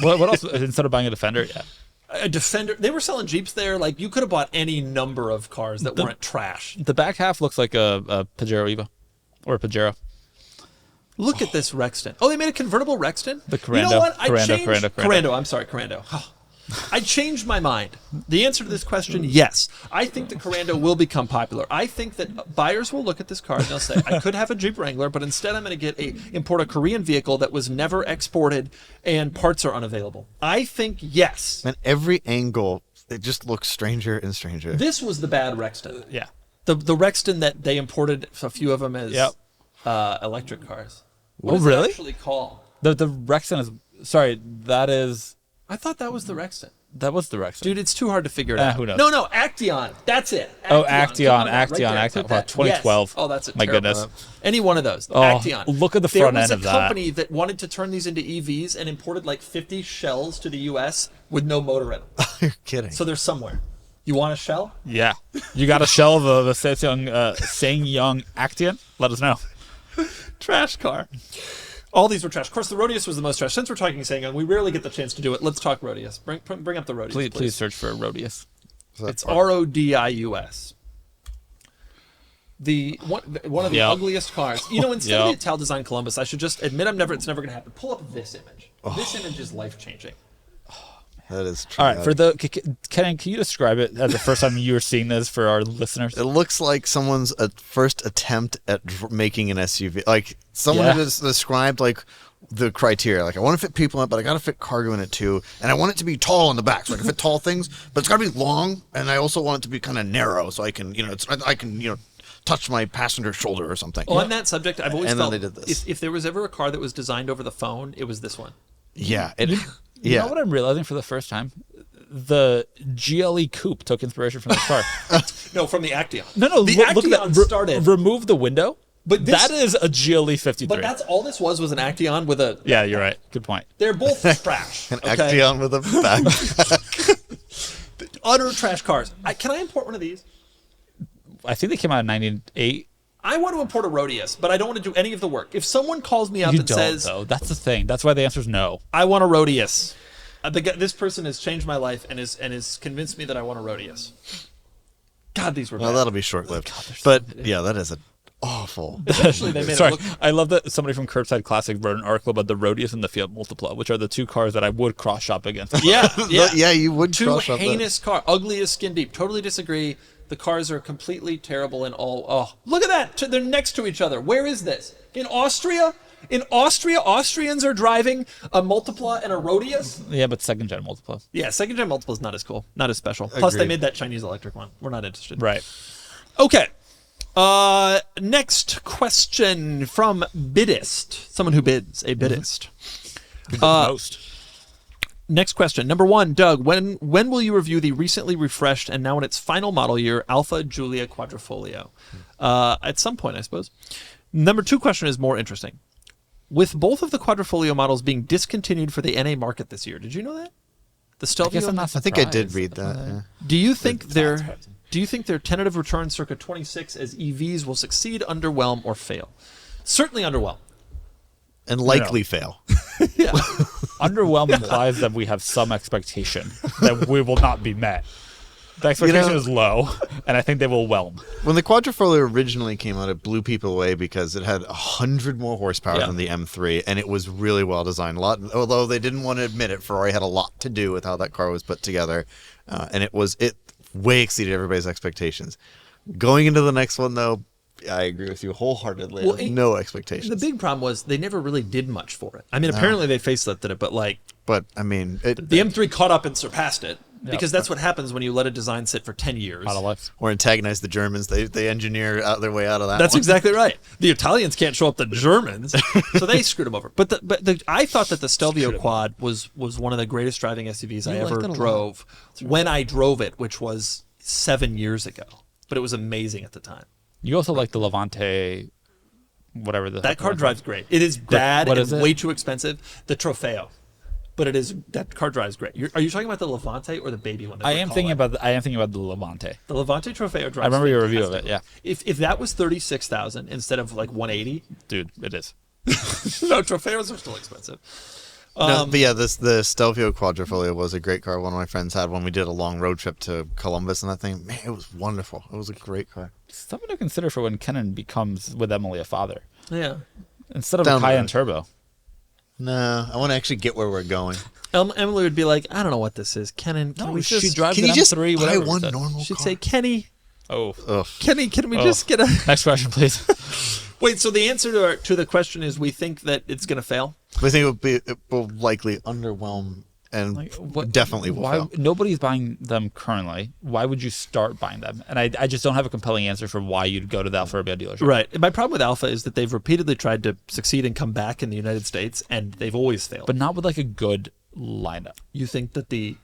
S3: what else? Instead of buying a Defender, yeah.
S1: A Defender. They were selling Jeeps there. Like, you could have bought any number of cars that weren't trash.
S3: The back half looks like a Pajero Evo or a Pajero.
S1: Look at this Rexton. Oh, they made a convertible Rexton?
S3: The
S1: You know
S3: Corando.
S1: what?
S3: Corando.
S1: Corando. I'm sorry, Corando. I changed my mind. The answer to this question, yes. I think the Corando will become popular. I think that buyers will look at this car and they'll say, I could have a Jeep Wrangler, but instead I'm going to import a Korean vehicle that was never exported and parts are unavailable. I think yes.
S2: And every angle, it just looks stranger and stranger.
S1: This was the bad Rexton.
S3: Yeah.
S1: The Rexton that they imported a few of them as
S3: Yep.
S1: electric cars.
S3: Oh,
S1: What is
S3: really?
S1: it actually called?
S3: The Rexton is sorry. That
S1: I thought that was the Rexton.
S3: was the Rexton.
S1: Dude, it's too hard to figure it out.
S3: Who knows?
S1: No, Acteon. That's it.
S3: Oh,
S1: Acteon.
S3: Acteon,
S1: Come on, right there. Put
S3: Wow,
S1: that-
S3: 2012.
S1: Yes. Oh, that's a
S3: My
S1: terrible
S3: goodness.
S1: one. Any one of those.
S3: Oh,
S1: Acteon.
S3: look at the front end of
S1: There
S3: that.
S1: was a company that wanted to turn these into EVs and imported like 50 shells to the U.S. with no motor in them.
S2: You're kidding.
S1: So they're somewhere. You want a shell?
S3: Yeah. You got a shell of a Sangyong Acteon? Let us know.
S1: Trash car. All these were trash. Of course, the Rodius was the most trash. Since we're talking Sangyong, we rarely get the chance to do it. Let's talk Rodius. Bring up the Rodius,
S3: Please search for Rodius.
S1: It's Rodius. One of the
S3: Yep.
S1: ugliest cars. You know, instead of
S3: Yep.
S1: the Ital Design Columbus, I should just admit it's never going to happen. Pull up this image. This image is life changing.
S2: That is
S3: All right,
S2: traumatic.
S3: for the Kennan, can you describe it as the first time you were seeing this for our listeners?
S2: It looks like someone's first attempt at making an SUV. Like someone
S3: Yeah.
S2: has described like the criteria. Like I want to fit people in it, but I got to fit cargo in it too, and I want it to be tall in the back, so I can fit tall things. But it's got to be long, and I also want it to be kind of narrow, so I can, I can, touch my passenger's shoulder or something.
S1: On that subject, I've always
S2: And then
S1: felt
S2: they did this.
S1: if there was ever a car that was designed over the phone, it was this one.
S2: Yeah,
S3: You know what I'm realizing for the first time? The GLE Coupe took inspiration from this car.
S1: No, from the Acteon.
S3: No,
S1: the
S3: look at that.
S1: Acteon started.
S3: Remove the window.
S1: But this-
S3: that is a GLE 53.
S1: But that's all this was an Acteon with a.
S3: Yeah, you're right. Good point.
S1: They're both trash.
S2: an
S1: okay?
S2: Acteon with a back.
S1: Utter trash cars. Can I import one of these?
S3: I think they came out in 98.
S1: I want to import a Rodius, but I don't want to do any of the work. If someone calls me up
S3: You
S1: and
S3: don't,
S1: says,
S3: though. That's the thing. That's why the answer is no.
S1: "I want a Rodius," this person has changed my life and is convinced me that I want a Rodius. God, these were
S2: Well,
S1: bad.
S2: that'll be short-lived. But yeah, that is awful.
S1: Eventually, they made
S3: Sorry,
S1: it look.
S3: I love that somebody from Curbside Classic wrote an article about the Rodius and the Fiat Multipla, which are the two cars that I would cross shop against.
S1: Yeah, yeah,
S2: Yeah, you would
S1: Two
S2: cross up that.
S1: heinous car, ugly as skin deep. Totally disagree. The cars are completely terrible and all. Oh, look at that! They're next to each other. Where is this? In Austria? In Austria, Austrians are driving a Multipla and a Rodius.
S3: Yeah, but second gen Multipla.
S1: Yeah, second gen Multipla is not as cool, not as special. Plus, they
S2: Agreed.
S1: made that Chinese electric one. We're not interested.
S3: Right.
S1: Okay. Next question from Bidist, someone who bids, a bidist.
S3: Most.
S1: Next question, number 1, Doug. When will you review the recently refreshed and now in its final model year Alpha Giulia Quadrifoglio? At some point, I suppose. Number 2 question is more interesting. With both of the Quadrifoglio models being discontinued for the NA market this year, did you know that? The Stelvio.
S3: I'm not
S2: I think I did
S3: surprised.
S2: read that. Yeah.
S1: Do you think their tentative return circa 26 as EVs will succeed, underwhelm, or fail? Certainly underwhelm.
S2: And likely fail.
S3: Underwhelm implies that we have some expectation that we will not be met. The expectation is low, and I think they will whelm.
S2: When the Quadrifoglio originally came out, it blew people away because it had 100 more horsepower
S1: Yeah.
S2: than the M3, and it was really well designed. Although they didn't want to admit it, Ferrari had a lot to do with how that car was put together, and it way exceeded everybody's expectations. Going into the next one, though, I agree with you wholeheartedly.
S1: Well,
S2: No expectations.
S1: The big problem was they never really did much for it. I mean, apparently they facelifted it, but like
S2: But I mean,
S1: the M3 caught up and surpassed it because that's what happens when you let a design sit for 10 years.
S3: Out of life.
S2: or antagonize the Germans. They engineer out their way out of that.
S1: That's
S2: one.
S1: exactly right. The Italians can't show up the Germans, so they screwed them over. But I thought that the Stelvio Quad was one of the greatest driving SUVs I
S2: You liked
S1: ever
S2: it a lot.
S1: drove when I drove it, which was 7 years ago. But it was amazing at the time.
S3: You also like the Levante, whatever the
S1: That car drives great. It is bad
S3: What
S1: and
S3: is it?
S1: way too expensive. The Trofeo. But that car drives great. Are you talking about the Levante or the baby one? that
S3: I
S1: we're
S3: am
S1: calling?
S3: thinking about the Levante.
S1: The Levante Trofeo drives.
S3: I remember your review of
S1: fantastic.
S3: it. Yeah,
S1: If that was 36,000 instead of like 180,
S3: dude, it is.
S1: no, Trofeos are still expensive.
S2: No, but yeah, the Stelvio Quadrifoglio was a great car. One of my friends had when we did a long road trip to Columbus, and that thing, man, it was wonderful. It was a great car.
S3: Something to consider for when Kennan becomes with Emily a father
S1: Yeah.
S3: instead of
S2: Down
S3: a
S2: the
S3: Cayenne
S2: road.
S3: Turbo.
S2: No, I want to actually get where we're going.
S1: Emily would be like, I don't know what this is. Kennan, can we
S3: she
S1: just...
S3: drives
S2: Can
S3: an
S2: you just
S3: M3,
S2: buy
S3: whatever.
S2: one
S3: it said.
S2: normal
S1: She'd
S2: car?
S1: say, Kenny,
S3: Oh,
S2: Ugh.
S1: can we just get a...
S3: next question, please.
S1: Wait, so the answer to the question is we think that it's going to fail?
S2: I think it will likely underwhelm and definitely will
S3: Why
S2: fail.
S3: nobody's buying them currently? Why would you start buying them? And I just don't have a compelling answer for why you'd go to the Alfa Romeo dealership.
S1: Right. And my problem with Alpha is that they've repeatedly tried to succeed and come back in the United States, and they've always failed.
S3: But not with like a good lineup.
S1: You think that the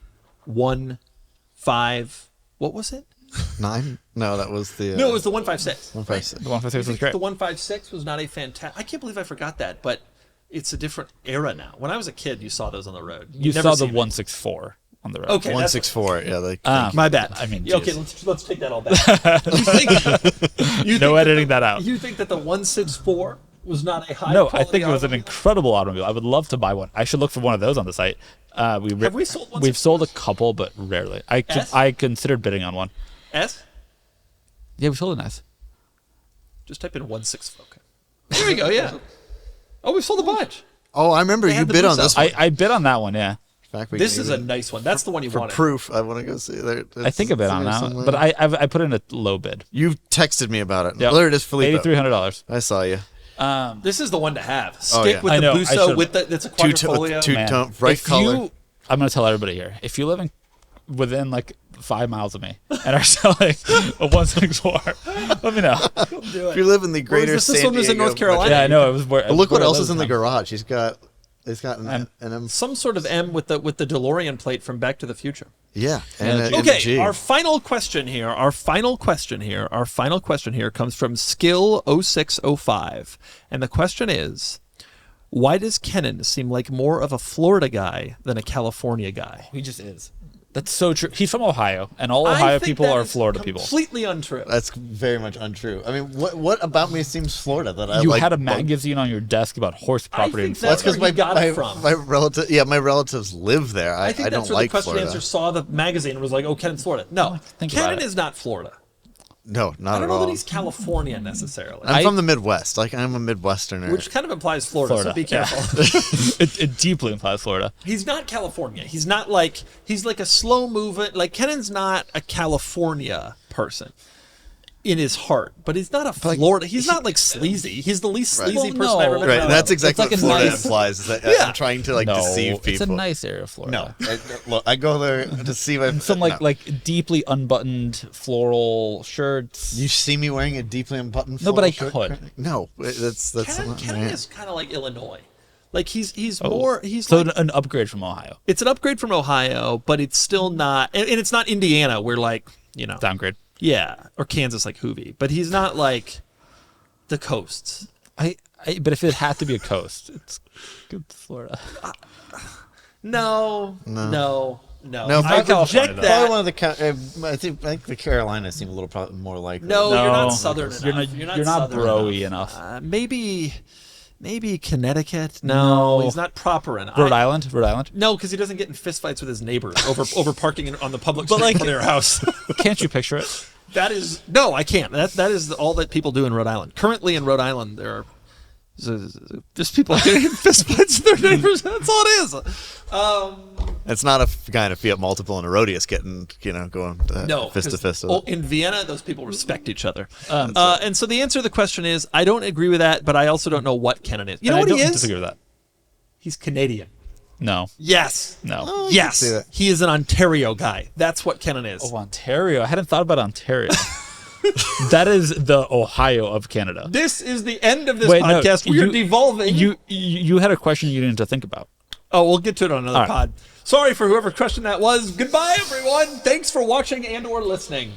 S1: 1.5... What was it?
S2: 9? No, that was the...
S1: No, it was the 1.56.
S2: 1.56.
S3: The 156 was great.
S1: The 1.56 was not a fantastic... I can't believe I forgot that, but it's a different era now. When I was a kid, you saw those on the road.
S3: You
S1: never
S3: saw the
S1: see them.
S3: 164 on the road.
S1: Okay.
S2: 164, yeah.
S1: My bad.
S3: I mean,
S1: Yeah, okay,
S3: jeez.
S1: let's take that all back. You think
S3: No
S1: that
S3: editing that out.
S1: You think that the 164 was not a high
S3: No, I
S1: quality
S3: think it was an
S1: automobile?
S3: incredible automobile. I would love to buy one. I should look for one of those on the site.
S1: Have we sold one?
S3: We've sold a couple, but rarely.
S1: S?
S3: I considered bidding on one.
S1: S?
S3: Yeah, we sold a nice.
S1: Just type in 164. Okay. There we go, yeah. Oh, we sold a bunch.
S2: Oh, I remember
S1: They
S2: you
S1: had the
S2: bid
S1: blue
S2: on this
S1: cell.
S2: one.
S3: I bid on that one, yeah.
S2: fact, we
S1: This
S2: can
S1: is a
S2: even-
S1: nice one. That's the one you
S2: for
S1: wanted.
S2: proof. I want to go see there.
S3: I think of it on now, but I put in a low bid.
S2: You texted me about it.
S3: Yep.
S2: There it is, Filippo.
S3: $8,300.
S2: I saw you.
S1: This is the one to have.
S2: Oh,
S1: Stick
S2: yeah.
S1: with
S3: I
S1: the
S3: know, I
S1: Busso
S3: should've-
S1: with the. It's a
S2: Two
S1: quadrifoglio.
S3: Man,
S2: bright
S3: if
S2: color.
S3: I'm going to tell everybody here. If you live within like 5 miles of me and are selling a 164, let me know.
S2: If you live in the greater
S1: this
S2: San
S1: one was in
S2: Diego,
S1: North Carolina.
S3: Yeah, I know. It was where.
S2: But look what
S3: where I
S2: else
S3: live
S2: is in the
S3: now.
S2: garage. He's got an M.
S1: Some sort of M with the DeLorean plate from Back to the Future.
S2: Yeah. And a
S1: Okay,
S2: G.
S1: our final question here. Our final question here comes from Skill0605, and the question is, why does Kennan seem like more of a Florida guy than a California guy?
S3: He just is. That's so true. He's from Ohio, and all
S1: I
S3: Ohio
S1: think
S3: people
S1: that
S3: are
S1: is
S3: Florida people.
S1: Completely untrue.
S2: That's very much untrue. I mean, what about me seems Florida that I
S3: You
S2: like?
S3: had a magazine on your desk about horse property in
S1: think
S3: Florida.
S1: that's
S2: That's because
S1: where he got it from.
S2: my relative, my relatives live there.
S1: I think
S2: I
S1: that's
S2: don't
S1: where
S2: like
S1: the question
S2: Florida.
S1: answer saw the magazine and was like, "Oh, Kennan's Florida." No,
S3: think about
S1: Kennan
S3: it.
S1: is not Florida.
S2: No, not
S1: I
S2: at
S1: don't know
S2: all.
S1: that he's California necessarily,
S2: I'm from the Midwest. Like I'm a Midwesterner.
S1: which kind of implies Florida. So be
S3: yeah.
S1: careful.
S3: It deeply implies Florida.
S1: He's not California. He's like a slow moving. Like Kennan's not a California person in his heart, but he's not a Florida. He's not like sleazy. He's the least sleazy
S3: Well,
S1: person I
S3: no.
S1: ever met.
S2: Right, that's exactly
S3: like
S2: what
S3: a
S2: Florida
S3: nice-
S2: implies. Is that
S1: Yeah.
S2: I'm trying to
S3: No,
S2: deceive people.
S3: it's a nice area of Florida.
S2: No, look, I go there to see my
S3: Some
S2: no.
S3: like deeply unbuttoned floral shirts.
S2: You see me wearing a deeply unbuttoned.
S3: No, but I
S2: floral shirt
S3: could.
S2: currently? No, that's
S1: Kennan is kind of like Illinois. Like he's
S3: Oh.
S1: more. He's
S3: so
S1: like,
S3: an upgrade from Ohio.
S1: it's an upgrade from Ohio, but it's still not. And it's not Indiana, where like
S3: Downgrade.
S1: yeah, or Kansas like Hoovie. But he's not like the coasts.
S3: But if it had to be a coast, it's good Florida.
S1: No.
S2: No,
S1: I
S2: probably-
S1: reject
S3: though.
S1: that.
S2: Probably one of the. I think the Carolinas seem a little more like.
S1: No,
S3: No,
S1: you're not southern enough.
S3: you're not
S1: southern
S3: bro-y enough.
S1: Maybe Connecticut. No,
S3: No.
S1: he's not proper enough.
S3: Rhode Island.
S1: No, because he doesn't get in fistfights with his neighbors over parking on the public
S3: But,
S1: street
S3: like-
S1: in front of your house.
S3: Can't you picture it?
S1: That is no, I can't. That is all that people do in Rhode Island. Currently in Rhode Island, there are just people getting in fistfights with their neighbors. That's all it is.
S2: It's not a guy in a Fiat Multiple and a Rodius getting going
S1: No,
S2: fist to
S1: 'cause,
S2: fist.
S1: in Vienna, those people respect each other. And so the answer to the question is, I don't agree with that, but I also don't know what Kennan is. You know
S3: And
S1: what
S3: I
S1: he
S3: don't
S1: is?
S3: disagree with that.
S1: He's Canadian.
S3: No.
S1: Yes.
S3: No.
S1: Yes.
S2: see that.
S1: He is an Ontario guy. That's what Kennan is.
S3: Oh, Ontario. I hadn't thought about Ontario. That is the Ohio of Canada.
S1: This is the end of this
S3: Wait, no,
S1: podcast. We are devolving.
S3: You had a question you needed to think about.
S1: Oh, we'll get to it on another
S3: All right.
S1: pod. Sorry for whoever question that was. Goodbye, everyone. Thanks for watching and/or listening.